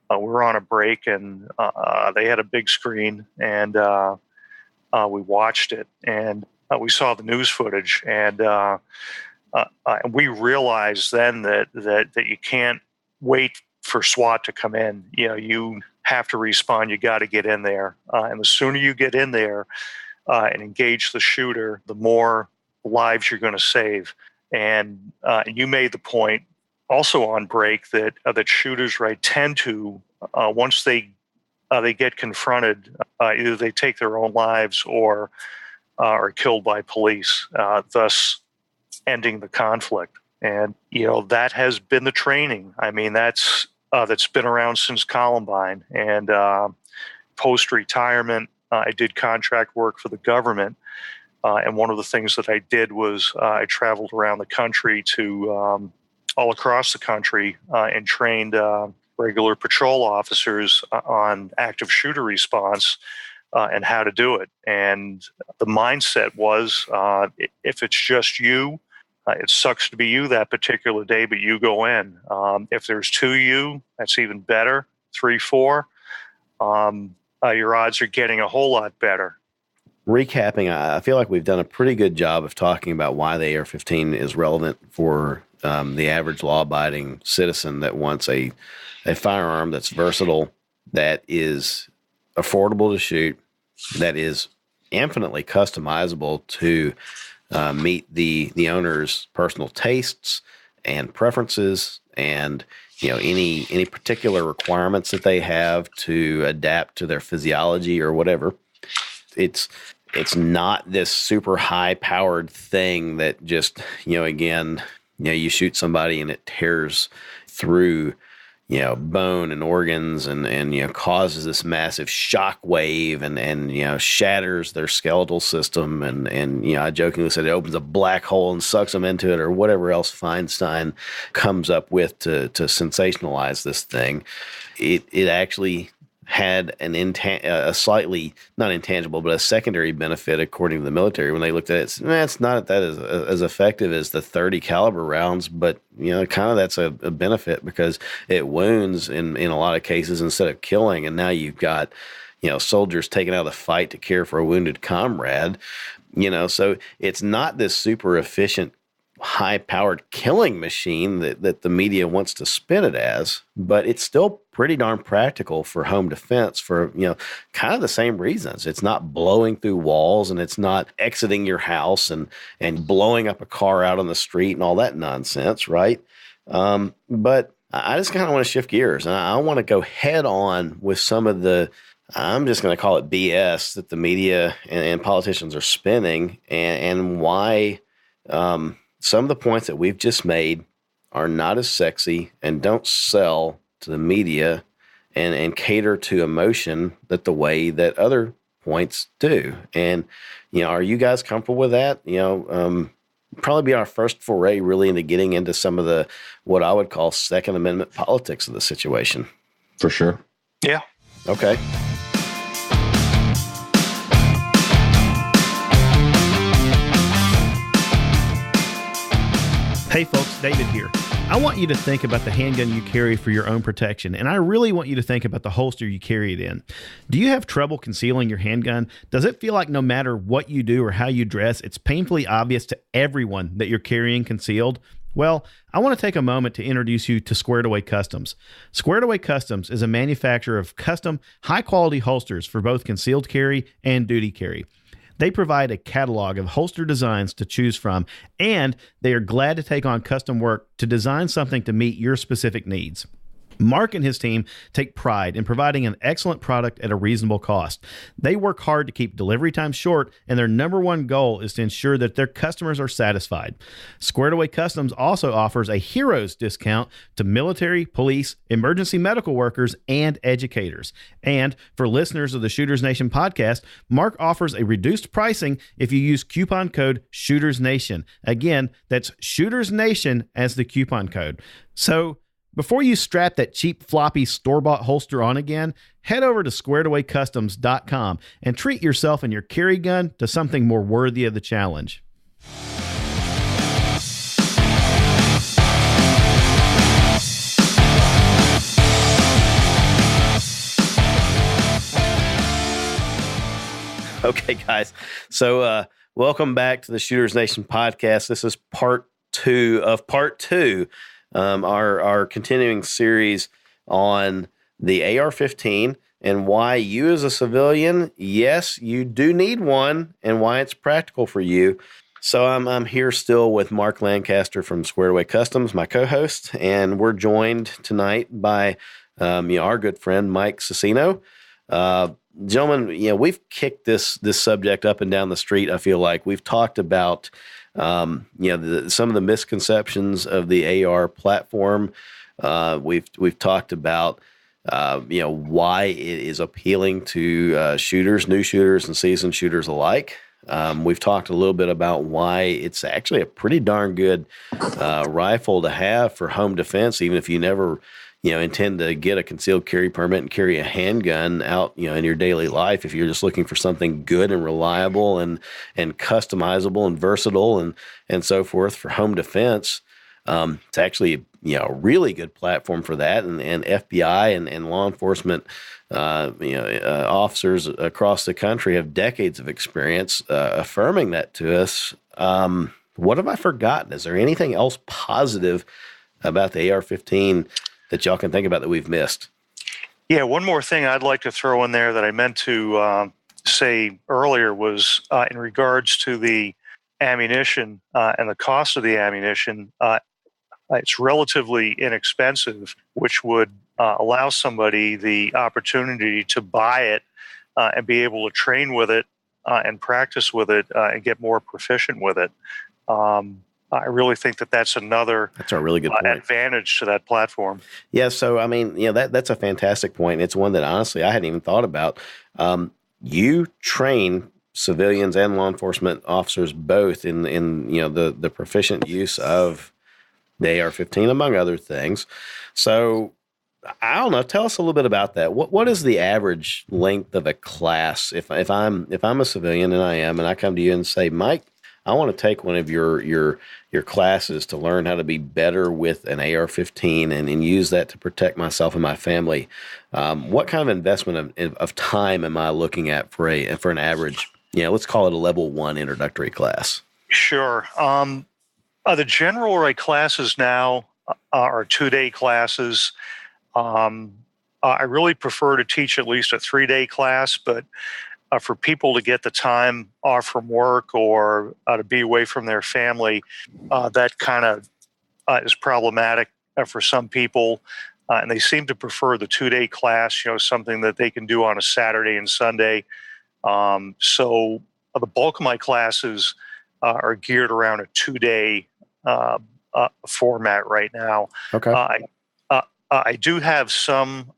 We were on a break, and they had a big screen, and we watched it, and we saw the news footage, and we realized then that you can't wait for SWAT to come in. You have to respond. You got to get in there, and the sooner you get in there and engage the shooter, the more lives you're going to save. And you made the point also on break that shooters, right, tend to once they get confronted, either they take their own lives or are killed by police, thus ending the conflict. And that has been the training. I mean, that's been around since Columbine. And post-retirement, I did contract work for the government. And one of the things that I did was I traveled around the country to all across the country and trained regular patrol officers on active shooter response and how to do it. And the mindset was, if it's just you, it sucks to be you that particular day, but you go in. If there's two of you, that's even better. 3, 4, your odds are getting a whole lot better. Recapping, I feel like we've done a pretty good job of talking about why the AR-15 is relevant for the average law-abiding citizen that wants a firearm that's versatile, that is affordable to shoot, that is infinitely customizable to meet the owner's personal tastes and preferences, and any particular requirements that they have to adapt to their physiology or whatever. It's not this super high powered thing that just, you shoot somebody and it tears through, bone and organs and causes this massive shock wave and shatters their skeletal system. And I jokingly said it opens a black hole and sucks them into it, or whatever else Feinstein comes up with to sensationalize this thing. It actually had a slightly, not intangible, but a secondary benefit, according to the military, when they looked at it. It's not that as effective as the 30 caliber rounds, but kind of that's a benefit because it wounds in a lot of cases instead of killing. And now you've got soldiers taken out of the fight to care for a wounded comrade. So it's not this super efficient, high-powered killing machine that the media wants to spin it as, but it's still pretty darn practical for home defense for, kind of the same reasons. It's not blowing through walls, and it's not exiting your house and blowing up a car out on the street and all that nonsense, right? But I just kind of want to shift gears, and I want to go head on with some of the I'm just going to call it BS that the media and politicians are spinning, and why some of the points that we've just made are not as sexy and don't sell to the media and cater to emotion that the way that other points do. And, are you guys comfortable with that? Probably be our first foray really into getting into some of the, what I would call Second Amendment politics of the situation. For sure. Yeah. Okay. Hey folks, David here. I want you to think about the handgun you carry for your own protection, and I really want you to think about the holster you carry it in. Do you have trouble concealing your handgun? Does it feel like no matter what you do or how you dress, it's painfully obvious to everyone that you're carrying concealed? Well, I want to take a moment to introduce you to Squared Away Customs. Squared Away Customs is a manufacturer of custom, high-quality holsters for both concealed carry and duty carry. They provide a catalog of holster designs to choose from, and they are glad to take on custom work to design something to meet your specific needs. Mark and his team take pride in providing an excellent product at a reasonable cost. They work hard to keep delivery times short, and their number one goal is to ensure that their customers are satisfied. Squared Away Customs also offers a heroes discount to military, police, emergency medical workers, and educators. And for listeners of the Shooters Nation podcast, Mark offers a reduced pricing if you use coupon code Shooters Nation. Again, that's Shooters Nation as the coupon code. So, before you strap that cheap floppy store-bought holster on again, head over to squaredawaycustoms.com and treat yourself and your carry gun to something more worthy of the challenge. Okay, guys. So welcome back to the Shooters Nation podcast. This is part two of part two. Our continuing series on the AR-15 and why you as a civilian, yes, you do need one, and why it's practical for you. So I'm here still with Mark Lancaster from Squared Away Customs, my co-host, and we're joined tonight by our good friend Mike Sisno. Gentlemen, we've kicked this subject up and down the street. I feel like we've talked about some of the misconceptions of the AR platform. We've talked about why it is appealing to shooters, new shooters, and seasoned shooters alike. We've talked a little bit about why it's actually a pretty darn good rifle to have for home defense, even if you never intend to get a concealed carry permit and carry a handgun out, in your daily life. If you're just looking for something good and reliable and customizable and versatile and so forth for home defense, it's actually, a really good platform for that. And FBI and law enforcement, officers across the country have decades of experience affirming that to us. What have I forgotten? Is there anything else positive about the AR-15 that y'all can think about that we've missed? Yeah, one more thing I'd like to throw in there that I meant to say earlier was in regards to the ammunition and the cost of the ammunition. It's relatively inexpensive, which would allow somebody the opportunity to buy it and be able to train with it and practice with it and get more proficient with it. I really think that's a really good point. Advantage to that platform. Yeah, so I mean, that's a fantastic point. It's one that honestly I hadn't even thought about. You train civilians and law enforcement officers both in the proficient use of the AR-15, among other things. So I don't know. Tell us a little bit about that. What is the average length of a class? If I'm a civilian, and I am, and I come to you and say, Mike, I want to take one of your classes to learn how to be better with an AR-15 and use that to protect myself and my family. What kind of investment of time am I looking at for an average, let's call it a level 1 introductory class? Sure. The general rate classes now are 2-day classes. I really prefer to teach at least a 3-day class, but for people to get the time off from work or to be away from their family, that kind of is problematic for some people. and they seem to prefer the 2-day class, something that they can do on a Saturday and Sunday. So the bulk of my classes are geared around a 2-day format right now. Okay. I do have some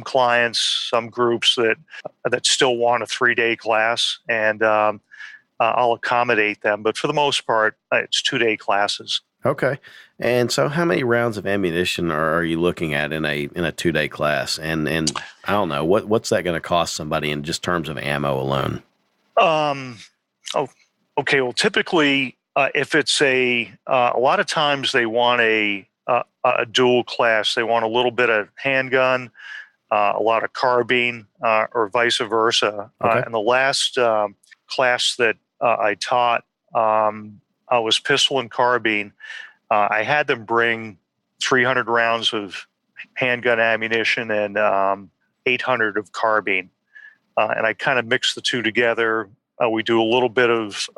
clients, some groups that still want a 3-day class, and I'll accommodate them. But for the most part, it's 2-day classes. Okay. And so how many rounds of ammunition are you looking at in a 2-day class? And I don't know, what's that going to cost somebody in just terms of ammo alone? Okay. Well, typically, if it's a lot of times they want a dual class. They want a little bit of handgun, a lot of carbine, or vice versa. Okay. And the last class that I taught was pistol and carbine. I had them bring 300 rounds of handgun ammunition and 800 of carbine. And I kind of mix the two together. We do a little bit of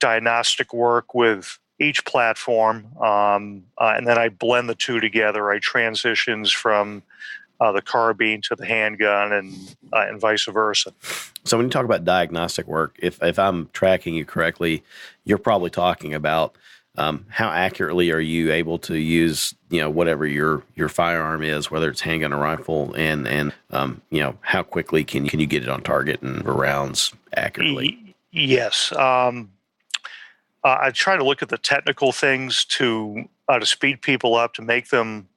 diagnostic work with each platform, and then I blend the two together. I transitions from the carbine to the handgun and vice versa. So when you talk about diagnostic work, if I'm tracking you correctly, you're probably talking about how accurately are you able to use, whatever your firearm is, whether it's handgun or rifle, and how quickly can you get it on target and rounds accurately? Yes. I try to look at the technical things to speed people up, to make them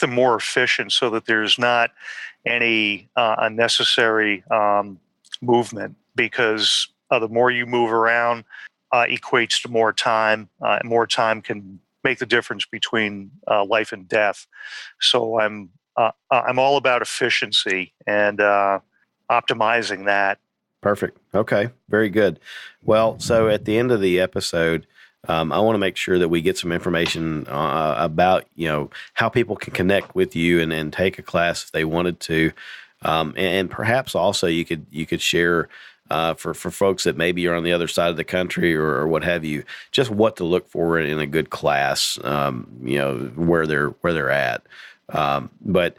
more efficient, so that there's not any unnecessary movement. Because the more you move around equates to more time, and more time can make the difference between life and death. So I'm all about efficiency and optimizing that. Perfect. Okay. Very good. Well, so at the end of the episode, I want to make sure that we get some information about, how people can connect with you and take a class if they wanted to. And perhaps also you could share for folks that maybe are on the other side of the country or what have you, just what to look for in a good class, where they're at. But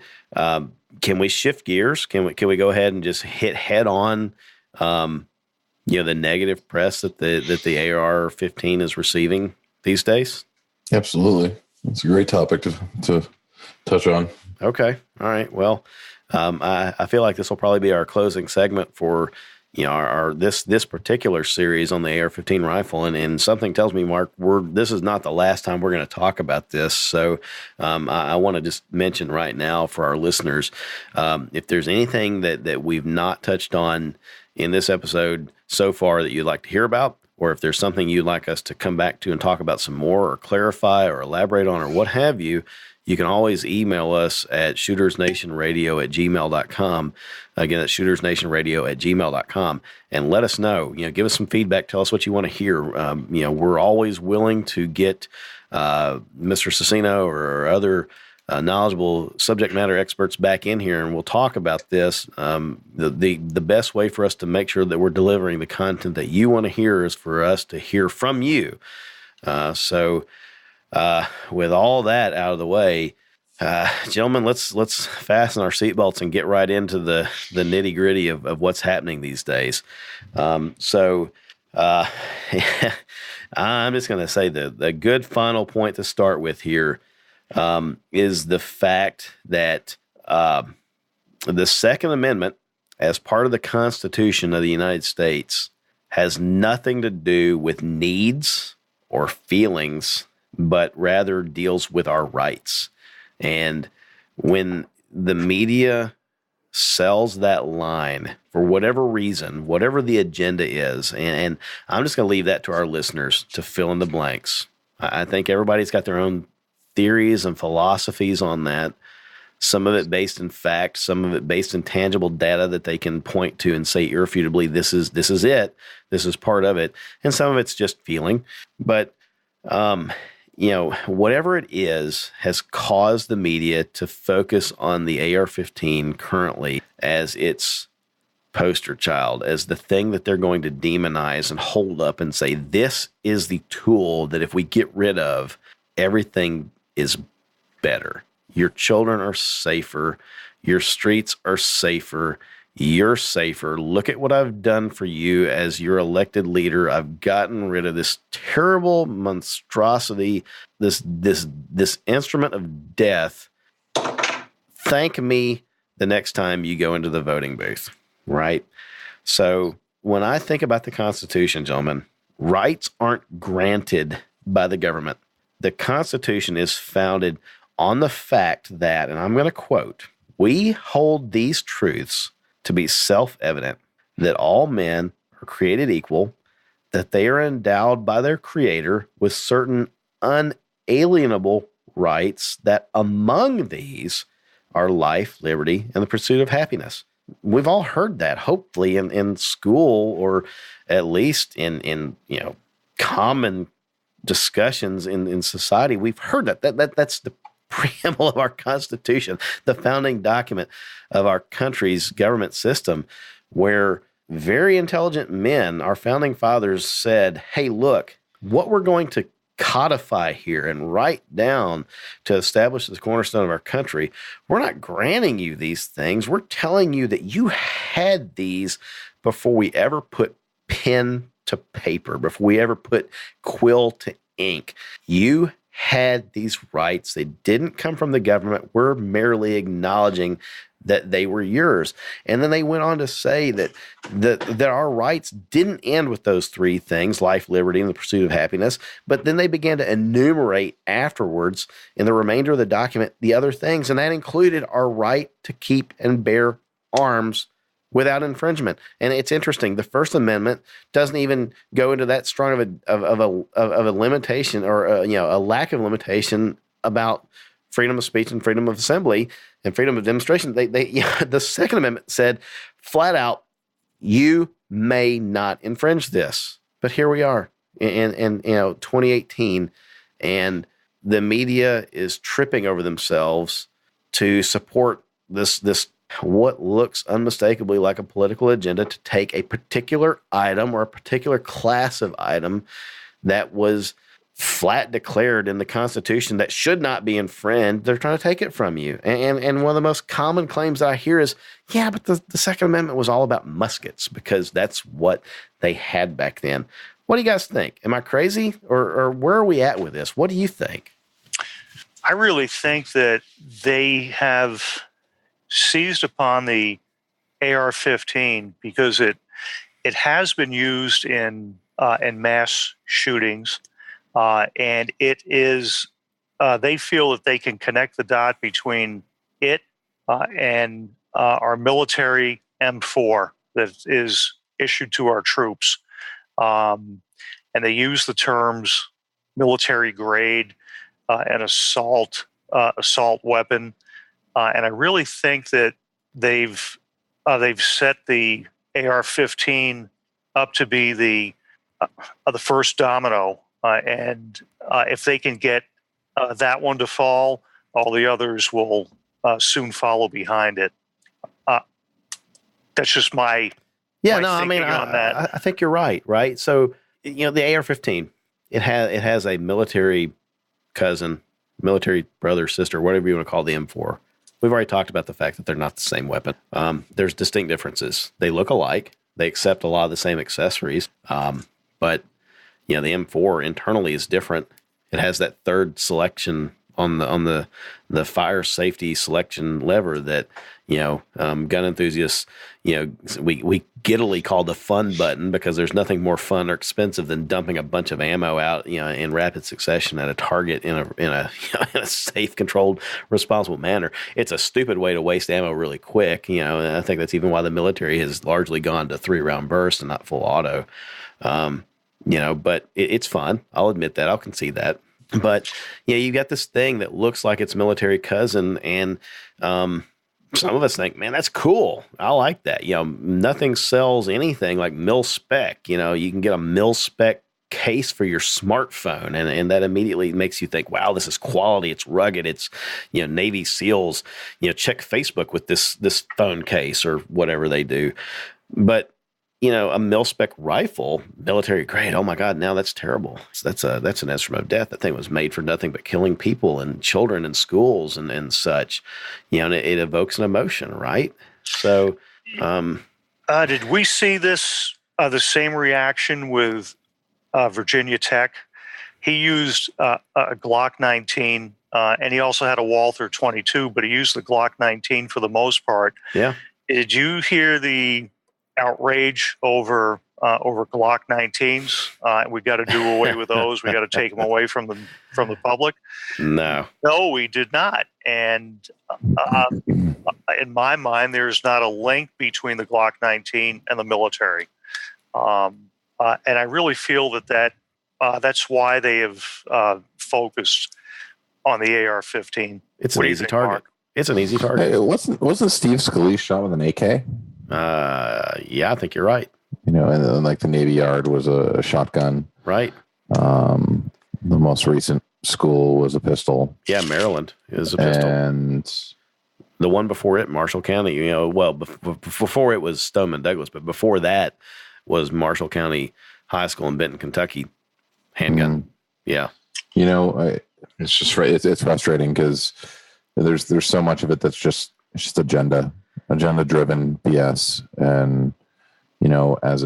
can we shift gears? Can we go ahead and just hit head on, the negative press that the AR15 is receiving these days? Absolutely. It's a great topic to touch on. Okay. All right. Well, I feel like this will probably be our closing segment for, our this particular series on the AR-15 rifle, and something tells me, Mark, this is not the last time we're going to talk about this. So I want to just mention right now for our listeners, if there's anything that we've not touched on in this episode so far that you'd like to hear about, or if there's something you'd like us to come back to and talk about some more, or clarify, or elaborate on, or what have you, you can always email us at shootersnationradio@gmail.com. Again, that's shootersnationradio@gmail.com, and let us know. Give us some feedback. Tell us what you want to hear. We're always willing to get Mr. Sisino or other knowledgeable subject matter experts back in here, and we'll talk about this. The best way for us to make sure that we're delivering the content that you want to hear is for us to hear from you. With all that out of the way, gentlemen, let's fasten our seatbelts and get right into the nitty gritty of what's happening these days. I'm just going to say the good final point to start with here is the fact that the Second Amendment, as part of the Constitution of the United States, has nothing to do with needs or feelings, but rather deals with our rights. And when the media sells that line for whatever reason, whatever the agenda is, and I'm just going to leave that to our listeners to fill in the blanks. I think everybody's got their own theories and philosophies on that. Some of it based in fact, some of it based in tangible data that they can point to and say irrefutably, this is it, this is part of it. And some of it's just feeling. But whatever it is has caused the media to focus on the AR-15 currently as its poster child, as the thing that they're going to demonize and hold up and say, this is the tool that if we get rid of, everything is better. Your children are safer. Your streets are safer. You're safer. Look at what I've done for you as your elected leader. I've gotten rid of this terrible monstrosity, this instrument of death. Thank me the next time you go into the voting booth, right? So when I think about the Constitution, gentlemen, rights aren't granted by the government. The Constitution is founded on the fact that, and I'm going to quote, we hold these truths to be self-evident, that all men are created equal, that they are endowed by their Creator with certain unalienable rights, that among these are life, liberty, and the pursuit of happiness. We've all heard that, hopefully, in school, or at least in common discussions in society. We've heard that's the preamble of our Constitution, the founding document of our country's government system, where very intelligent men, our founding fathers, said, hey, look, what we're going to codify here and write down to establish the cornerstone of our country, we're not granting you these things. We're telling you that you had these before we ever put pen to paper, before we ever put quill to ink. You had these rights. They didn't come from the government. We're merely acknowledging that they were yours. And then they went on to say that our rights didn't end with those three things, life, liberty, and the pursuit of happiness. But then they began to enumerate afterwards in the remainder of the document the other things. And that included our right to keep and bear arms without infringement. And it's interesting. The First Amendment doesn't even go into that strong of a limitation, or a lack of limitation about freedom of speech and freedom of assembly and freedom of demonstration. The Second Amendment said flat out, you may not infringe this. But here we are in 2018, and the media is tripping over themselves to support this what looks unmistakably like a political agenda to take a particular item or a particular class of item that was flat declared in the Constitution that should not be infringed. They're trying to take it from you. And one of the most common claims that I hear is, yeah, but the Second Amendment was all about muskets because that's what they had back then. What do you guys think? Am I crazy, or where are we at with this? What do you think? I really think that they have seized upon the AR-15 because it has been used in mass shootings, and it is. They feel that they can connect the dot between it and our military M4 that is issued to our troops, and they use the terms military grade and assault weapon. And I really think that they've set the AR-15 up to be the first domino, and if they can get that one to fall, all the others will soon follow behind it. That's just my yeah. my No, I mean, on that. I think you're right. Right. So the AR-15, it has a military cousin, military brother, sister, whatever you want to call the M4. We've already talked about the fact that they're not the same weapon. There's distinct differences. They look alike. They accept a lot of the same accessories. But the M4 internally is different. It has that third selection on the fire safety selection lever that gun enthusiasts we giddily call the fun button, because there's nothing more fun or expensive than dumping a bunch of ammo out in rapid succession at a target in a safe, controlled, responsible manner. It's a stupid way to waste ammo really quick. And I think that's even why the military has largely gone to 3-round burst and not full auto. But it's fun. I'll admit that. I'll concede that. But you got this thing that looks like its military cousin, and some of us think, man, that's cool. I like that. Nothing sells anything like mil spec. You can get a mil spec case for your smartphone, and that immediately makes you think, wow, this is quality. It's rugged. It's Navy SEALs. Check Facebook with this phone case or whatever they do. But a mil-spec rifle, military grade. Oh my God, now that's terrible. That's an instrument of death. That thing was made for nothing but killing people and children in schools and such. And it evokes an emotion, right? So, did we see this the same reaction with Virginia Tech? He used a Glock 19, and he also had a Walther 22, but he used the Glock 19 for the most part. Yeah. Did you hear the outrage over Glock 19s? We got to do away with those. We got to take them away from the public. No, we did not. And in my mind, there's not a link between the Glock 19 and the military. And I really feel that that's why they have focused on the AR-15. It's an easy target. Mark? It's an easy target. Hey, wasn't Steve Scalise shot with an AK? Yeah, I think you're right. And then, like, the Navy Yard was a shotgun. Right. The most recent school was a pistol. Yeah, Maryland is a pistol. And the one before it, Marshall County, before it was Stoneman Douglas, but before that was Marshall County High School in Benton, Kentucky. Handgun. Yeah. It's just right. It's frustrating because there's so much of it that's just agenda driven BS. And, as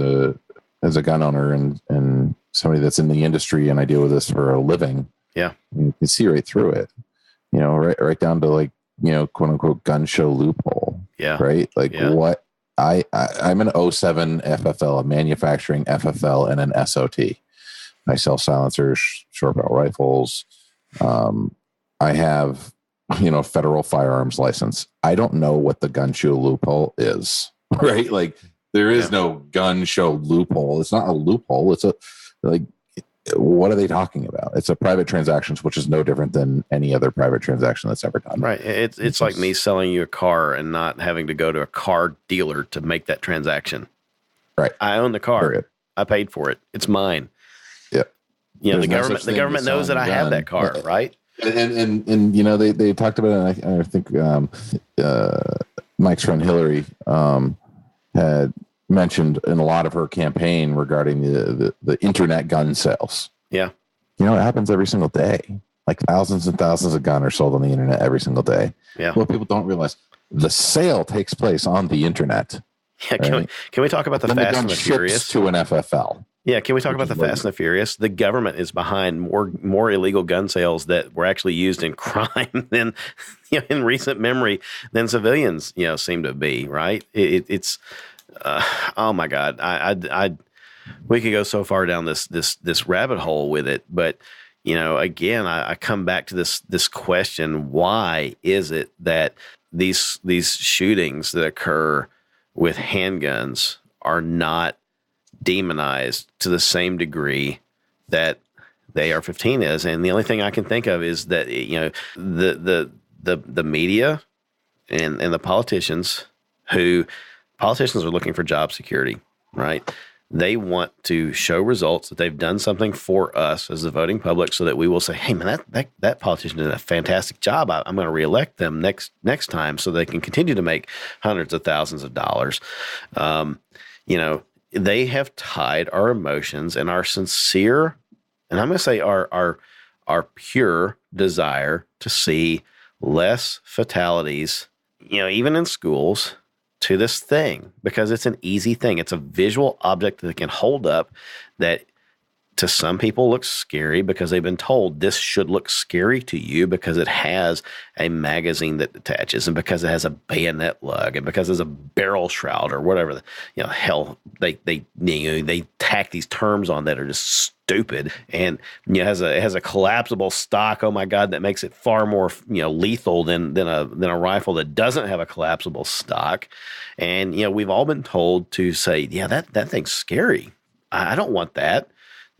a gun owner and somebody that's in the industry, and I deal with this for a living. Yeah. You can see right through it, right down to, like, quote unquote gun show loophole. Yeah. Right. Like, yeah. What I'm an 07 FFL, a manufacturing FFL, and an SOT. I sell silencers, short barrel rifles. I have, federal firearms license. I don't know what the gun show loophole is, right? Like, there is no gun show loophole. It's not a loophole. It's what are they talking about? It's a private transaction, which is no different than any other private transaction that's ever done. Right. It's like me selling you a car and not having to go to a car dealer to make that transaction. Right. I own the car. Period. I paid for it. It's mine. Yeah. The government knows that I have that car, right? And they talked about it. I think Mike's friend Hillary had mentioned in a lot of her campaign regarding the internet gun sales. Yeah. It happens every single day. Like, thousands and thousands of guns are sold on the internet every single day. Yeah. What people don't realize, the sale takes place on the internet. Yeah. Can we talk about the Fast and the Furious? To an FFL. Yeah, can we talk about the Fast and the Furious? The government is behind more illegal gun sales that were actually used in crime than in recent memory than civilians seem to be. Right? It's oh my God, we could go so far down this rabbit hole with it, but again, I come back to this question: why is it that these shootings that occur with handguns are not demonized to the same degree that the AR-15 is? And the only thing I can think of is that the media and the politicians are looking for job security, right? They want to show results that they've done something for us as the voting public, so that we will say, "Hey, man, that politician did a fantastic job. I'm going to reelect them next time, so they can continue to make hundreds of thousands of dollars." They have tied our emotions and our sincere, and I'm going to say our pure desire to see less fatalities, even in schools, to this thing, because it's an easy thing. It's a visual object that they can hold up that to some people looks scary because they've been told this should look scary to you because it has a magazine that attaches, and because it has a bayonet lug, and because there's a barrel shroud or whatever. Hell, they tack these terms on that are just stupid, and it has a collapsible stock. Oh my God, that makes it far more lethal than a rifle that doesn't have a collapsible stock. And we've all been told to say, yeah, that thing's scary. I don't want that.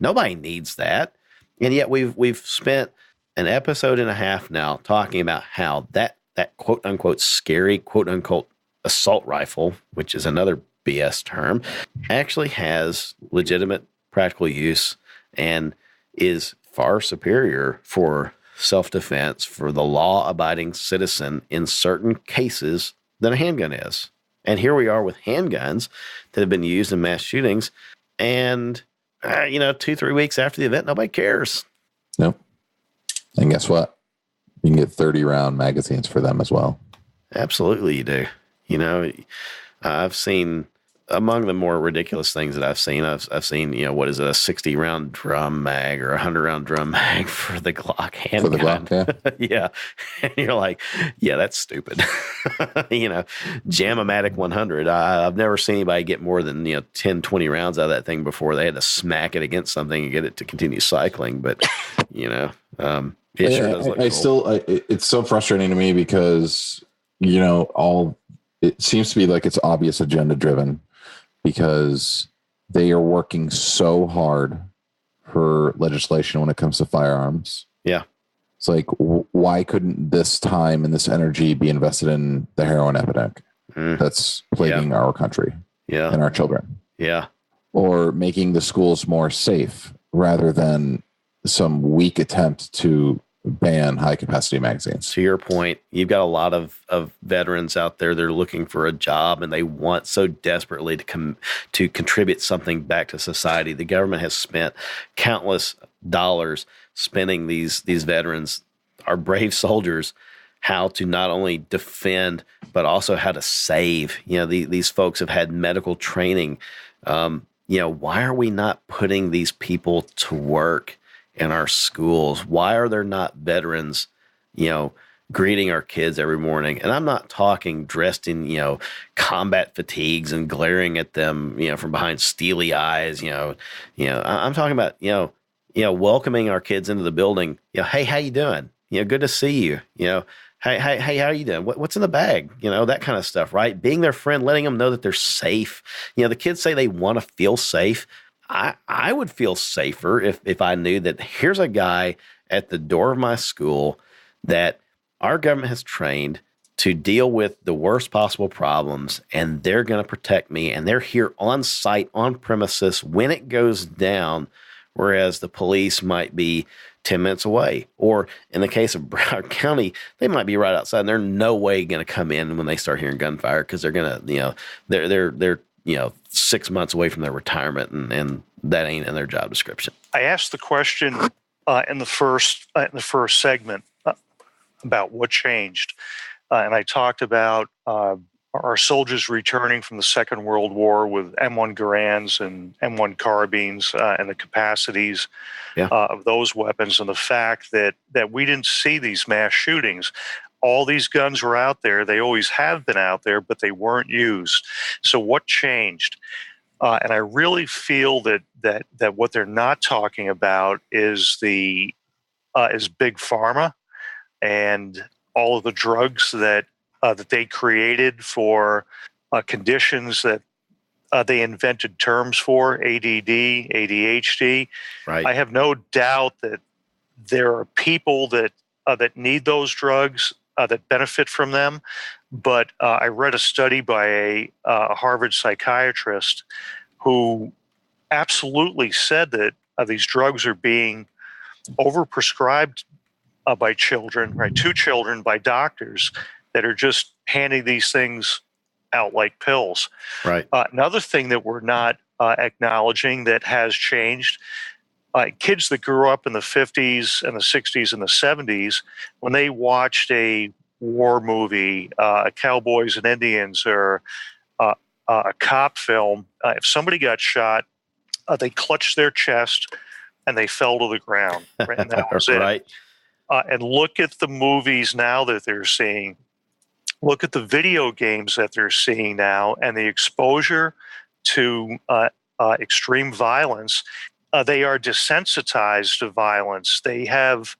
Nobody needs that. And yet we've spent an episode and a half now talking about how that quote unquote scary, quote unquote assault rifle, which is another BS term, actually has legitimate practical use and is far superior for self-defense for the law-abiding citizen in certain cases than a handgun is. And here we are with handguns that have been used in mass shootings. And, 2-3 weeks after the event, nobody cares. Nope. And guess what? You can get 30-round magazines for them as well. Absolutely, you do. I've seen, among the more ridiculous things that I've seen, I've seen, what is it, a 60-round drum mag or a 100-round drum mag for the Glock handgun. For the Glock, yeah. Yeah. And you're like, yeah, that's stupid. Jam-o-matic 100. I've never seen anybody get more than, 10, 20 rounds out of that thing before they had to smack it against something and get it to continue cycling. But, it sure does look cool. It's so frustrating to me because, it seems to be like it's obvious agenda driven because they are working so hard for legislation when it comes to firearms. Yeah. It's like, why couldn't this time and this energy be invested in the heroin epidemic that's plaguing our country and our children? Yeah. Or making the schools more safe rather than some weak attempt to ban high capacity magazines. To your point, you've got a lot of veterans out there. They're looking for a job and they want so desperately to contribute something back to society. The government has spent countless dollars spending these veterans, our brave soldiers, how to not only defend but also how to save. These folks have had medical training. Why are we not putting these people to work in our schools? Why are there not veterans, greeting our kids every morning? And I'm not talking dressed in, combat fatigues and glaring at them, from behind steely eyes, I'm talking about, welcoming our kids into the building. Hey, how you doing? Good to see you. Hey, how are you doing? What's in the bag? That kind of stuff, right? Being their friend, letting them know that they're safe. The kids say they want to feel safe. I would feel safer if I knew that here's a guy at the door of my school that our government has trained to deal with the worst possible problems, and they're going to protect me, and they're here on site, on premises when it goes down, whereas the police might be 10 minutes away. Or in the case of Broward County, they might be right outside, and they're no way going to come in when they start hearing gunfire because they're going to, they're 6 months away from their retirement, and that ain't in their job description. I asked the question in the first segment about what changed, and I talked about our soldiers returning from the Second World War with M1 Garands and M1 carbines and the capacities of those weapons, and the fact that we didn't see these mass shootings. All these guns were out there. They always have been out there, but they weren't used. So what changed? And I really feel that what they're not talking about is is big pharma and all of the drugs that they created for conditions that they invented terms for, ADD, ADHD. Right. I have no doubt that there are people that need those drugs, that benefit from them. But I read a study by a Harvard psychiatrist who absolutely said that these drugs are being overprescribed by children, right, to children by doctors that are just handing these things out like pills. Right. Another thing that we're not acknowledging that has changed, kids that grew up in the 50s and the 60s and the 70s, when they watched a war movie, Cowboys and Indians, or a cop film, if somebody got shot, they clutched their chest and they fell to the ground. Right? And that was right. it. And look at the movies now that they're seeing. Look at the video games that they're seeing now, and the exposure to extreme violence. They are desensitized to violence. They have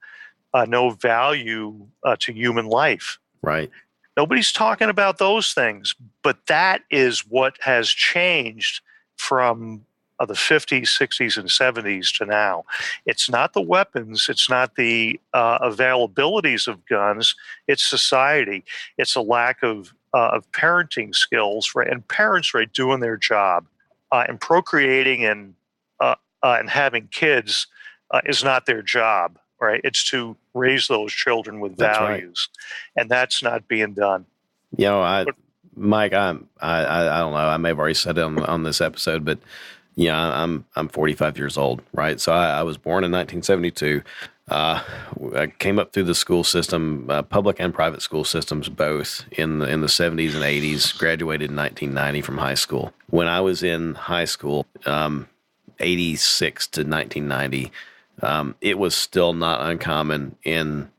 no value to human life. Right. Nobody's talking about those things, but that is what has changed from the 50s, 60s, and 70s to now. It's not the weapons. It's not the availabilities of guns. It's society. It's a lack of parenting skills, right? And parents, right, doing their job and procreating and having kids is not their job, right? It's to raise those children with values, and that's not being done. You know, Mike, I don't know. I may have already said it on this episode, but yeah, I'm 45 years old, right? So I was born in 1972. I came up through the school system, public and private school systems, both in the 70s and 80s. Graduated in 1990 from high school. When I was in high school, 86 to 1990, it was still not uncommon in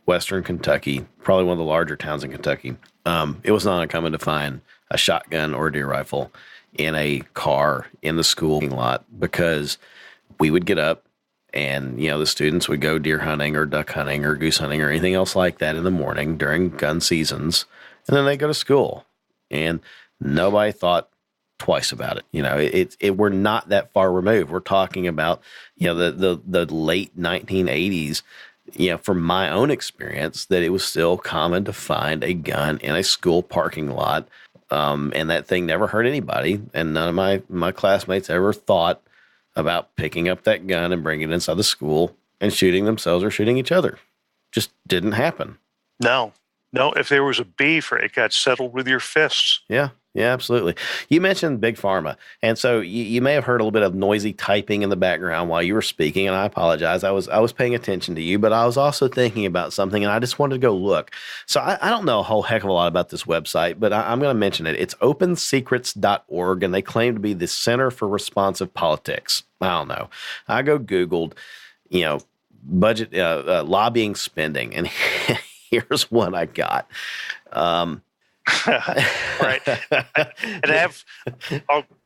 Western Kentucky, probably one of the larger towns in Kentucky. It was not uncommon to find a shotgun or a deer rifle in a car in the school parking lot, because we would get up and, the students would go deer hunting or duck hunting or goose hunting or anything else like that in the morning during gun seasons. And then they go to school, and nobody thought twice about it. We're not that far removed. We're talking about, the late 1980s, from my own experience, that it was still common to find a gun in a school parking lot. And that thing never hurt anybody. And none of my classmates ever thought about picking up that gun and bringing it inside the school and shooting themselves or shooting each other. Just didn't happen. No. If there was a beef, it got settled with your fists. Yeah, absolutely. You mentioned Big Pharma. And so you may have heard a little bit of noisy typing in the background while you were speaking, and I apologize. I was paying attention to you, but I was also thinking about something, and I just wanted to go look. So I don't know a whole heck of a lot about this website, but I'm going to mention it. It's opensecrets.org, and they claim to be the Center for Responsive Politics. I don't know. I Googled, budget, lobbying spending, and here's what I got. Right.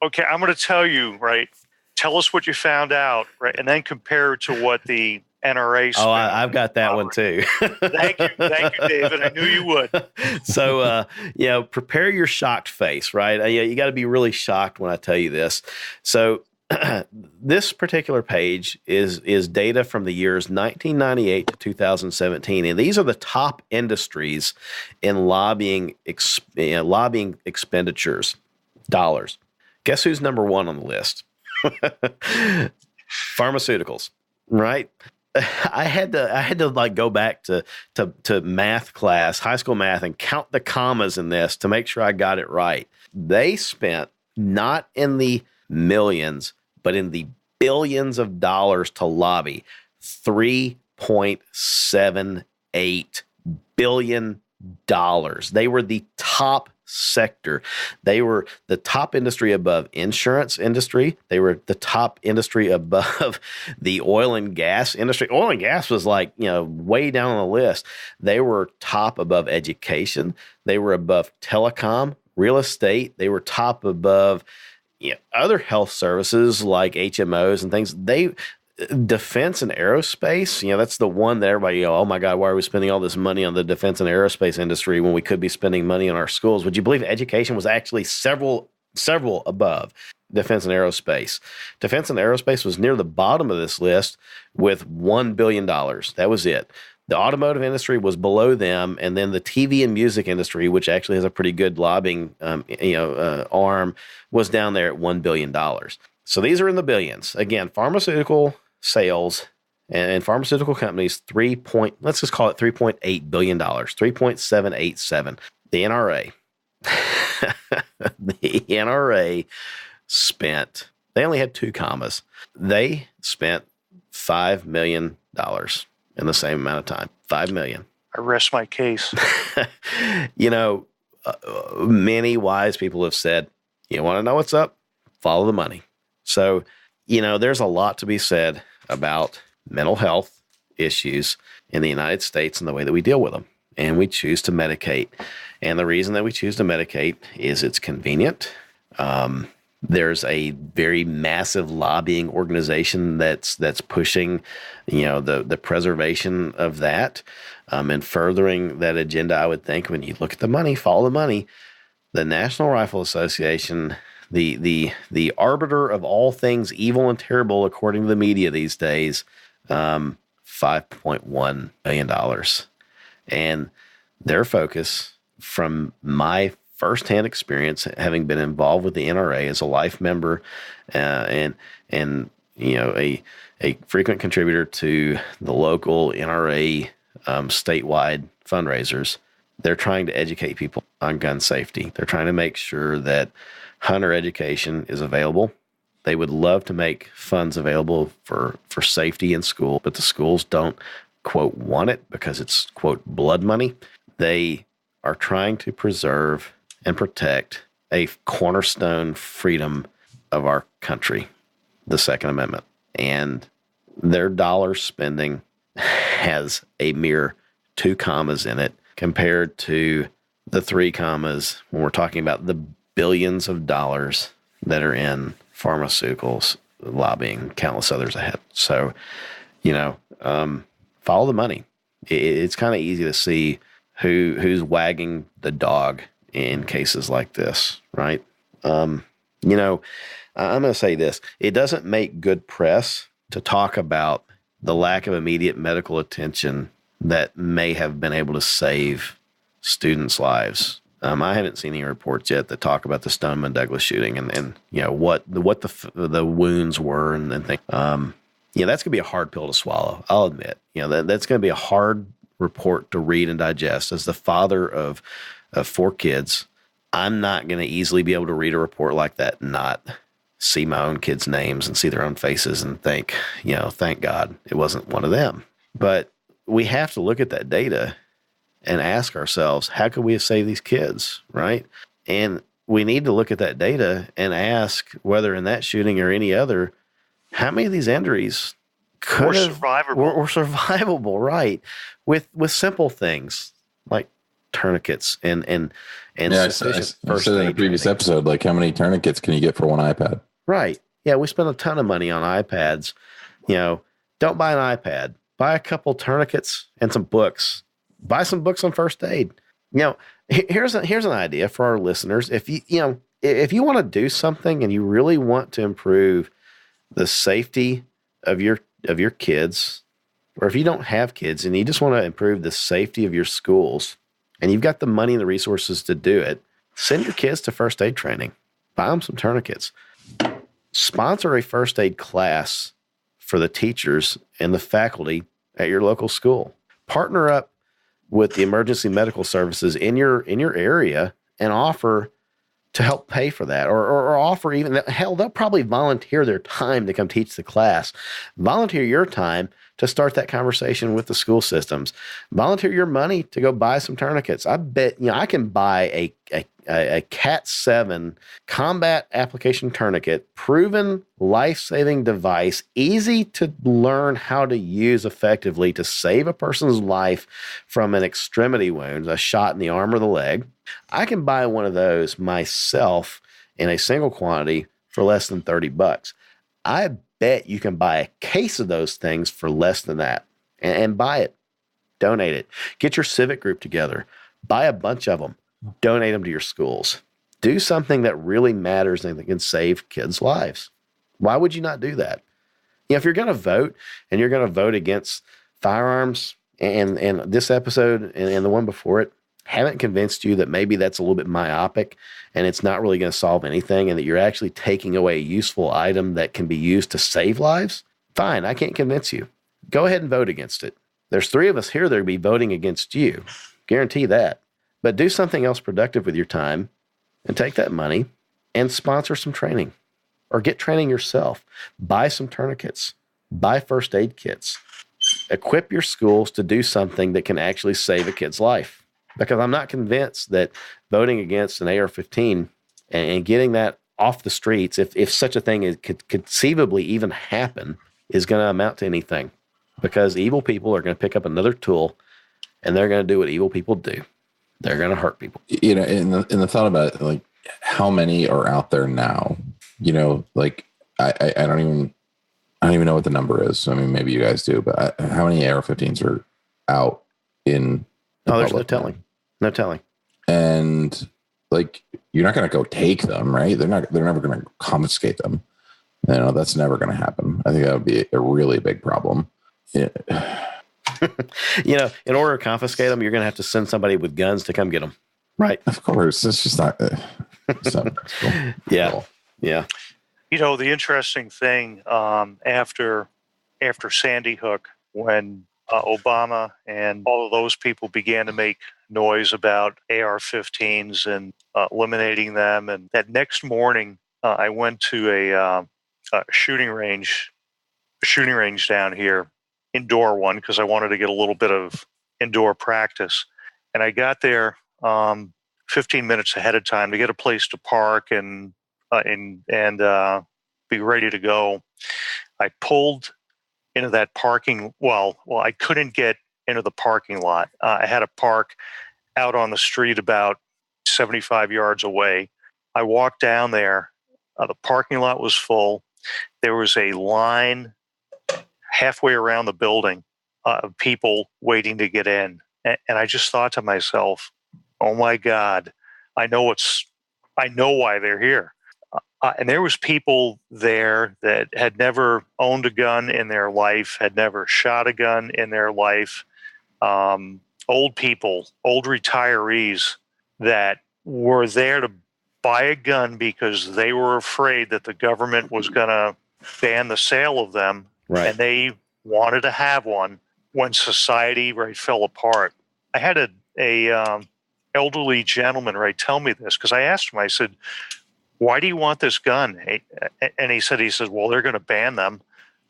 Okay, I'm going to tell you, right? Tell us what you found out, right? And then compare it to what the NRA spent. Oh, I've got that one too. Thank you, David. I knew you would. So, prepare your shocked face, right? You got to be really shocked when I tell you this. So, this particular page is data from the years 1998 to 2017, and these are the top industries in lobbying expenditures, dollars. Guess who's number one on the list? Pharmaceuticals, right? I had to like go back to math class, high school math, and count the commas in this to make sure I got it right. They spent not in the millions, but in the billions of dollars to lobby. $3.78 billion. They were the top sector. They were the top industry above insurance industry. They were the top industry above the oil and gas industry. Oil and gas was like, way down on the list. They were top above education. They were above telecom, real estate. They were top above other health services like HMOs and things. Defense and aerospace, that's the one that everybody, oh my God, why are we spending all this money on the defense and aerospace industry when we could be spending money on our schools? Would you believe education was actually several above defense and aerospace? Defense and aerospace was near the bottom of this list with $1 billion. That was it. The automotive industry was below them, and then the TV and music industry, which actually has a pretty good lobbying arm, was down there at $1 billion. So these are in the billions. Again, pharmaceutical sales and pharmaceutical companies, let's just call it $3.8 billion, 3.787. The NRA, they only had two commas. They spent $5 million in the same amount of time. $5 million. I rest my case. Many wise people have said, you want to know what's up? Follow the money. So, there's a lot to be said about mental health issues in the United States and the way that we deal with them. And we choose to medicate. And the reason that we choose to medicate is it's convenient. There's a very massive lobbying organization that's pushing, the preservation of that, and furthering that agenda. I would think when you look at the money, follow the money. The National Rifle Association, the arbiter of all things evil and terrible, according to the media these days, $5.1 million, and their focus, from my firsthand experience, having been involved with the NRA as a life member, and a frequent contributor to the local NRA statewide fundraisers, They're trying to educate people on gun safety. They're trying to make sure that hunter education is available. They would love to make funds available for safety in school, but the schools don't, quote, want it because it's, quote, blood money. They are trying to preserve and protect a cornerstone freedom of our country, the Second Amendment. And their dollar spending has a mere 2 commas in it compared to the 3 commas when we're talking about the billions of dollars that are in pharmaceuticals, lobbying, countless others ahead. So, follow the money. It's kind of easy to see who's wagging the dog in cases like this, right? I'm going to say this. It doesn't make good press to talk about the lack of immediate medical attention that may have been able to save students' lives. I haven't seen any reports yet that talk about the Stoneman Douglas shooting and what the wounds were and things. That's going to be a hard pill to swallow. I'll admit. That's going to be a hard report to read and digest. As the father of 4 kids, I'm not going to easily be able to read a report like that and not see my own kids' names and see their own faces and think, thank God it wasn't one of them. But we have to look at that data and ask ourselves, how could we have saved these kids, right? And we need to look at that data and ask whether in that shooting or any other, how many of these injuries were survivable, right? With simple things like tourniquets and sufficient first aid. In the previous episode, like how many tourniquets can you get for one iPad? Right. Yeah, we spend a ton of money on iPads. Don't buy an iPad. Buy a couple tourniquets and some books. Buy some books on first aid. Here's an idea for our listeners. If you want to do something and you really want to improve the safety of your kids, or if you don't have kids and you just want to improve the safety of your schools, and you've got the money and the resources to do it, send your kids to first aid training. Buy them some tourniquets. Sponsor a first aid class for the teachers and the faculty at your local school. Partner up with the emergency medical services in your area and offer to help pay for that, or offer even, hell, they'll probably volunteer their time to come teach the class. Volunteer your time to start that conversation with the school systems. Volunteer your money to go buy some tourniquets. I bet, I can buy a Cat 7 combat application tourniquet, proven life-saving device, easy to learn how to use effectively to save a person's life from an extremity wound, a shot in the arm or the leg. I can buy one of those myself in a single quantity for less than $30. I bet you can buy a case of those things for less than that and buy it. Donate it. Get your civic group together. Buy a bunch of them. Donate them to your schools. Do something that really matters and that can save kids' lives. Why would you not do that? If you're going to vote and you're going to vote against firearms and this episode and the one before it haven't convinced you that maybe that's a little bit myopic and it's not really going to solve anything and that you're actually taking away a useful item that can be used to save lives, fine, I can't convince you. Go ahead and vote against it. There's 3 of us here that will be voting against you. Guarantee that. But do something else productive with your time and take that money and sponsor some training or get training yourself. Buy some tourniquets. Buy first aid kits. Equip your schools to do something that can actually save a kid's life. Because I'm not convinced that voting against an AR-15 and getting that off the streets, if such a thing could conceivably even happen, is going to amount to anything. Because evil people are going to pick up another tool and they're going to do what evil people do. They're going to hurt people. In the thought about it, like how many are out there now? Like I don't even know what the number is. I mean, maybe you guys do, but how many AR-15s are out in? Oh, there's no telling. No telling. And like, you're not going to go take them, right? They're never going to confiscate them. That's never going to happen. I think that would be a really big problem. Yeah. In order to confiscate them, you're going to have to send somebody with guns to come get them. Right. Of course. It's just not. It's not cool. Yeah. Cool. Yeah. The interesting thing after Sandy Hook, when Obama and all of those people began to make noise about AR-15s and eliminating them. And that next morning, I went to a shooting range down here, indoor one, because I wanted to get a little bit of indoor practice. And I got there 15 minutes ahead of time to get a place to park and be ready to go. I pulled into that parking. Well, I couldn't get into the parking lot. I had to park out on the street about 75 yards away. I walked down there. The parking lot was full. There was a line halfway around the building of people waiting to get in. And I just thought to myself, oh my God, I know why they're here. And there was people there that had never owned a gun in their life, had never shot a gun in their life. Old people, old retirees that were there to buy a gun because they were afraid that the government was going to ban the sale of them. Right. And they wanted to have one when society fell apart. I had a elderly gentleman tell me this, because I asked him, I said, why do you want this gun? And he said, well, they're going to ban them.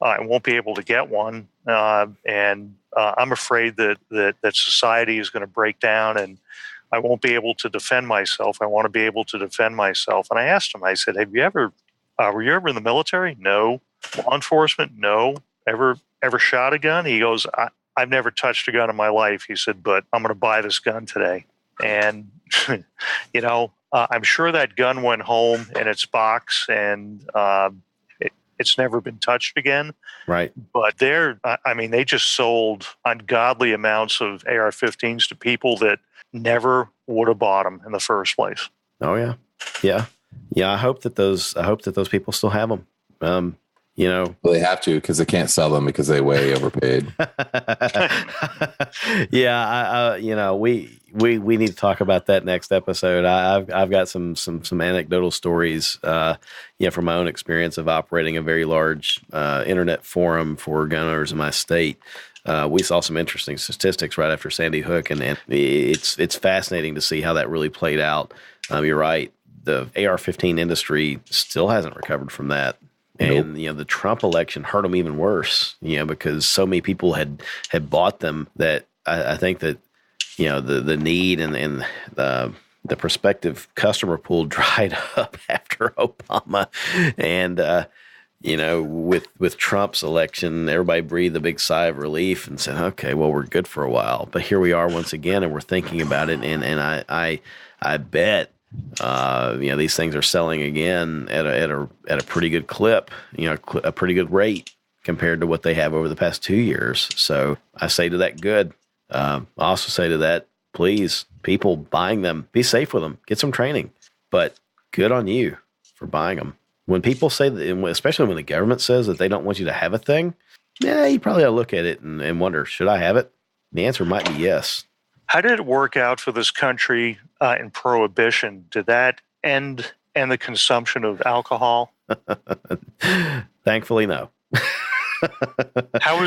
I won't be able to get one. And I'm afraid that society is going to break down and I won't be able to defend myself. I want to be able to defend myself. And I asked him, I said, were you ever in the military? No. Law enforcement? No. Ever shot a gun? He goes, I've never touched a gun in my life. He said, but I'm going to buy this gun today. And, I'm sure that gun went home in its box and it's never been touched again. Right. But they just sold ungodly amounts of AR-15s to people that never would have bought them in the first place. Oh yeah. Yeah. Yeah. I hope that those people still have them. Well, they have to, because they can't sell them because they way overpaid. Yeah, we need to talk about that next episode. I've got some anecdotal stories, from my own experience of operating a very large internet forum for gun owners in my state. We saw some interesting statistics right after Sandy Hook, and it's fascinating to see how that really played out. You're right. The AR-15 industry still hasn't recovered from that. And, the Trump election hurt them even worse, because so many people had bought them that I think that, the need and the prospective customer pool dried up after Obama. And, with Trump's election, everybody breathed a big sigh of relief and said, okay, well, we're good for a while. But here we are once again, and we're thinking about it. And I bet, these things are selling again at a pretty good clip, a pretty good rate compared to what they have over the past 2 years. So I say to that, good. I also say to that, please, people buying them, be safe with them, get some training, but good on you for buying them. When people say that, especially when the government says that they don't want you to have a thing, you probably ought to look at it and wonder, should I have it? The answer might be yes. How did it work out for this country in Prohibition? Did that end the consumption of alcohol? Thankfully, no. How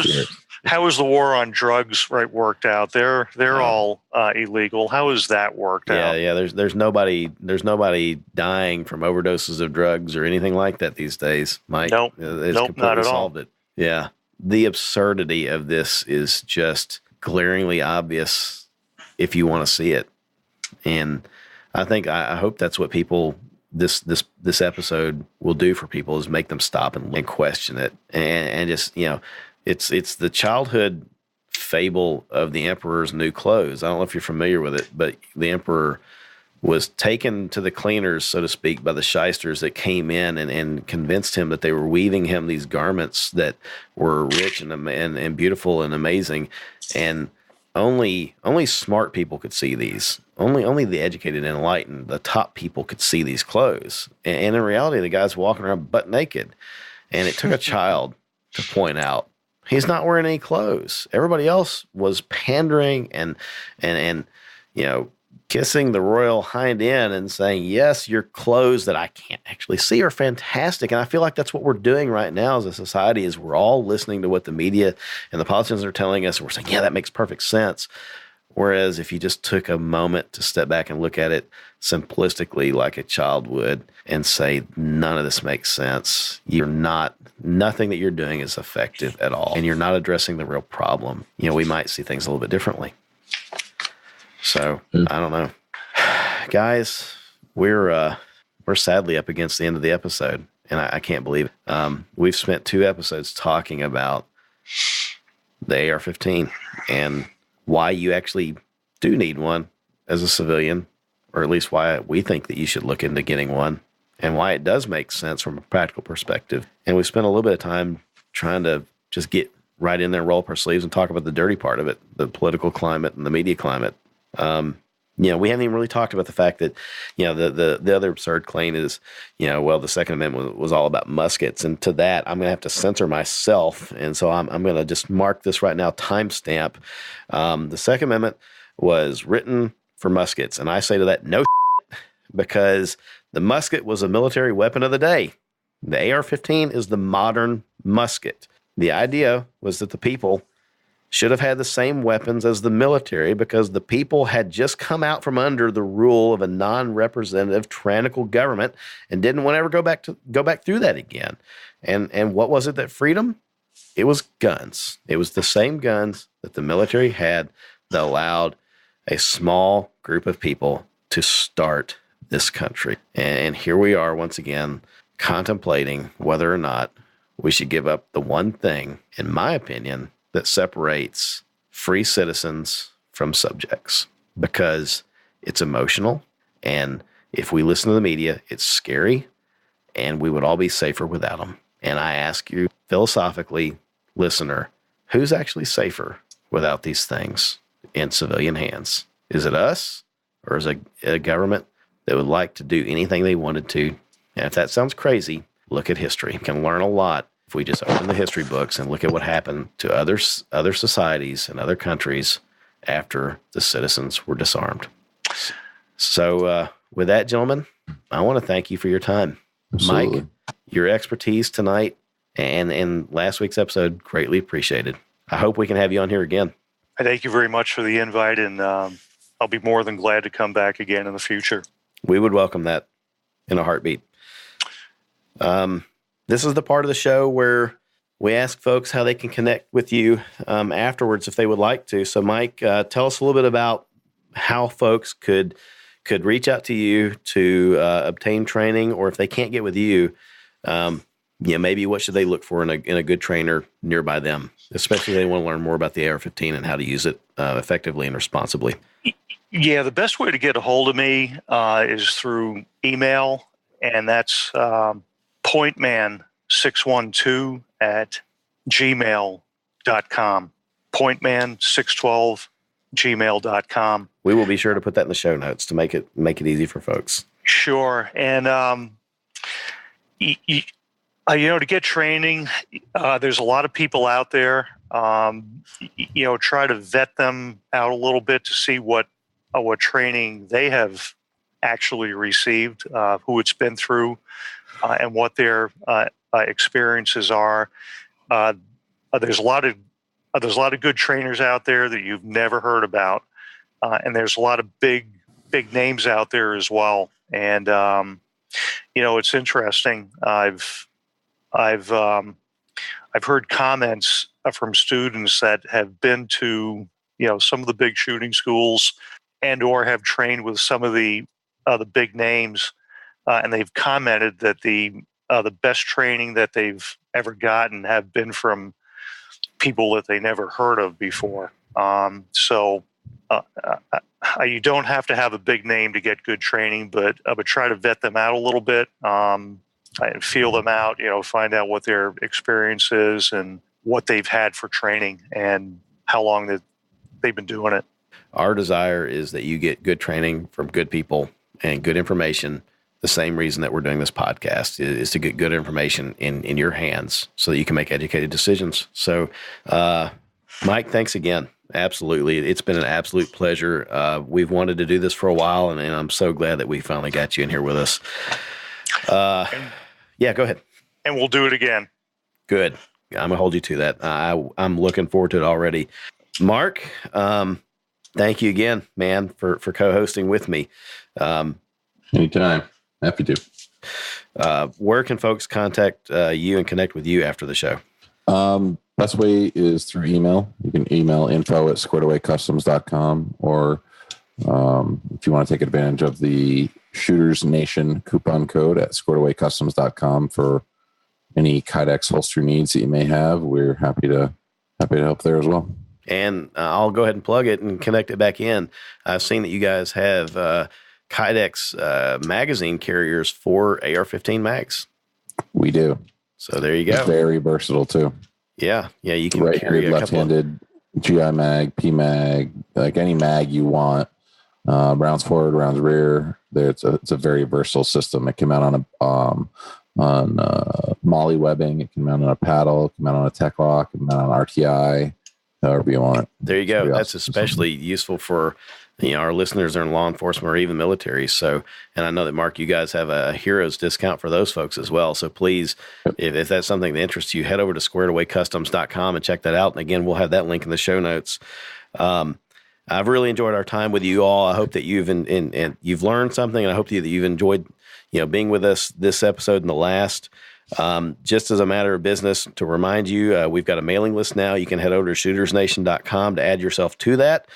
is the war on drugs worked out? They're all illegal. How is that worked out? Yeah. There's nobody dying from overdoses of drugs or anything like that these days, Mike. Nope, not at solved all. It. Yeah, the absurdity of this is just glaringly obvious if you want to see it. And I hope that's what people this episode will do for people, is make them stop and question it and just, it's the childhood fable of the emperor's new clothes. I don't know if you're familiar with it, but the emperor was taken to the cleaners, so to speak, by the shysters that came in and convinced him that they were weaving him these garments that were rich and beautiful and amazing. And only smart people could see these. Only the educated and enlightened, the top people could see these clothes. And in reality, the guy's walking around butt naked. And it took a child to point out, he's not wearing any clothes. Everybody else was pandering and kissing the royal hind end and saying, yes, your clothes that I can't actually see are fantastic. And I feel like that's what we're doing right now as a society, is we're all listening to what the media and the politicians are telling us. And we're saying, yeah, that makes perfect sense. Whereas if you just took a moment to step back and look at it simplistically like a child would and say, none of this makes sense, nothing that you're doing is effective at all, and you're not addressing the real problem, we might see things a little bit differently. So I don't know. Guys, we're sadly up against the end of the episode, and I can't believe it. We've spent 2 episodes talking about the AR-15 and why you actually do need one as a civilian, or at least why we think that you should look into getting one, and why it does make sense from a practical perspective. And we spent a little bit of time trying to just get right in there and roll up our sleeves and talk about the dirty part of it, the political climate and the media climate. We haven't even really talked about the fact that, the other absurd claim is, the Second Amendment was all about muskets. And to that, I'm going to have to censor myself. And so I'm going to just mark this right now, timestamp. The Second Amendment was written for muskets. And I say to that, no, because the musket was a military weapon of the day. The AR-15 is the modern musket. The idea was that the people should have had the same weapons as the military because the people had just come out from under the rule of a non-representative tyrannical government and didn't want to ever go back through that again. And what was it that freed them? It was guns. It was the same guns that the military had that allowed a small group of people to start this country. And here we are once again contemplating whether or not we should give up the one thing, in my opinion, that separates free citizens from subjects, because it's emotional. And if we listen to the media, it's scary, and we would all be safer without them. And I ask you philosophically, listener, who's actually safer without these things in civilian hands? Is it us, or is it a government that would like to do anything they wanted to? And if that sounds crazy, look at history. You can learn a lot if we just open the history books and look at what happened to other societies and other countries after the citizens were disarmed. So with that, gentlemen, I want to thank you for your time. Absolutely. Mike, your expertise tonight and in last week's episode, greatly appreciated. I hope we can have you on here again. Thank you very much for the invite, and I'll be more than glad to come back again in the future. We would welcome that in a heartbeat. This is the part of the show where we ask folks how they can connect with you afterwards if they would like to. So, Mike, tell us a little bit about how folks could reach out to you to obtain training, or if they can't get with you, maybe what should they look for in a good trainer nearby them, especially if they want to learn more about the AR-15 and how to use it effectively and responsibly. Yeah, the best way to get a hold of me is through email, and that's pointman612 at gmail.com. Pointman612 We will be sure to put that in the show notes to make it easy for folks. Sure. And, to get training, there's a lot of people out there. Try to vet them out a little bit to see what training they have actually received, who it's been through, and what their experiences are. There's a lot of good trainers out there that you've never heard about, and there's a lot of big names out there as well. And it's interesting. I've heard comments from students that have been to some of the big shooting schools and or have trained with some of the big names. And they've commented that the best training that they've ever gotten have been from people that they never heard of before. You don't have to have a big name to get good training, but try to vet them out a little bit, and feel them out. Find out what their experience is and what they've had for training and how long that they've been doing it. Our desire is that you get good training from good people and good information. The same reason that we're doing this podcast is to get good information in your hands so that you can make educated decisions. So, Mike, thanks again. Absolutely. It's been an absolute pleasure. We've wanted to do this for a while, and I'm so glad that we finally got you in here with us. Yeah, go ahead. And we'll do it again. Good. I'm going to hold you to that. I'm looking forward to it already. Mark, Thank you again, man, for co-hosting with me. Anytime. Happy to. Where can folks contact you and connect with you after the show? Best way is through email. You can email info@squaredawaycustoms.com, or if you want to take advantage of the Shooters Nation coupon code at squaredawaycustoms.com for any Kydex holster needs that you may have, we're happy to help there as well. And I'll go ahead and plug it and connect it back in. I've seen that you guys have Kydex magazine carriers for AR-15 mags. We do. So there you go. Very versatile too. Yeah, you can right-handed, left-handed, GI mag, P mag, like any mag you want. Rounds forward, rounds rear. It's a very versatile system. It can mount on molly webbing. It can mount on a paddle. It can mount on a tech lock. It can mount on RTI. However you want. There you go. That's especially useful for our listeners are in law enforcement or even military. So, and I know that, Mark, you guys have a Heroes discount for those folks as well. So please, if that's something that interests you, head over to squaredawaycustoms.com and check that out. And again, we'll have that link in the show notes. I've really enjoyed our time with you all. I hope that you've learned something, and I hope that you've enjoyed being with us this episode and the last. Just as a matter of business, to remind you, we've got a mailing list now. You can head over to shootersnation.com to add yourself to that.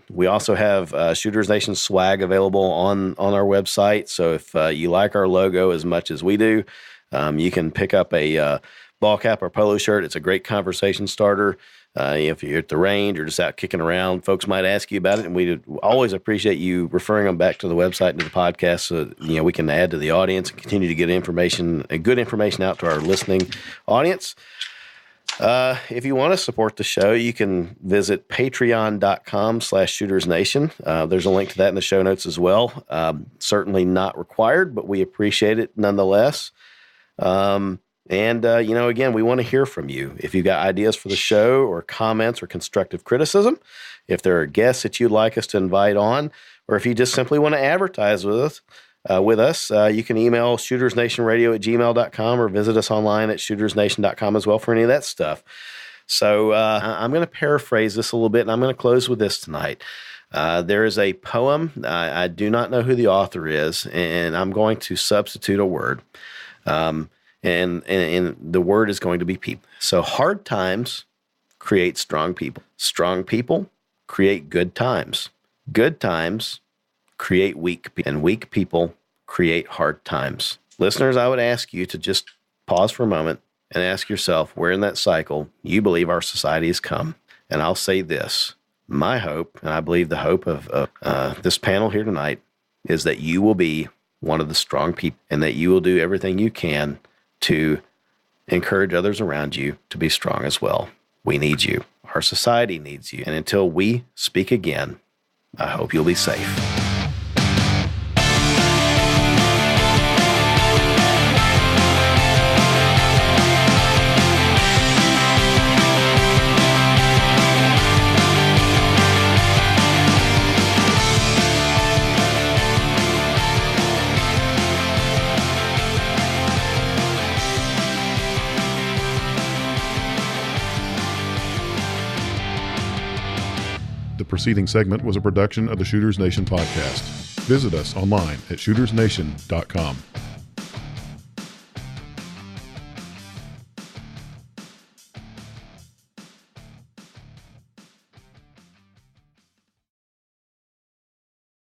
We also have Shooters Nation swag available on our website. So if you like our logo as much as we do, you can pick up a ball cap or polo shirt. It's a great conversation starter. If you're at the range or just out kicking around, folks might ask you about it, and we always appreciate you referring them back to the website and to the podcast, so we can add to the audience and continue to get good information out to our listening audience. If you want to support the show, you can visit patreon.com/shootersnation. There's a link to that in the show notes as well. Certainly not required, but we appreciate it nonetheless. Again, we want to hear from you. If you've got ideas for the show or comments or constructive criticism, if there are guests that you'd like us to invite on, or if you just simply want to advertise with us, you can email shootersnationradio@gmail.com or visit us online at shootersnation.com as well for any of that stuff. So I'm going to paraphrase this a little bit, and I'm going to close with this tonight. There is a poem. I do not know who the author is, and I'm going to substitute a word. And the word is going to be people. So hard times create strong people. Strong people create good times. Good times create weak people. And weak people create hard times. Listeners, I would ask you to just pause for a moment and ask yourself where in that cycle you believe our society has come. And I'll say this. My hope, and I believe the hope of this panel here tonight, is that you will be one of the strong people and that you will do everything you can to encourage others around you to be strong as well. We need you. Our society needs you. And until we speak again, I hope you'll be safe. The preceding segment was a production of the Shooters Nation podcast. Visit us online at shootersnation.com.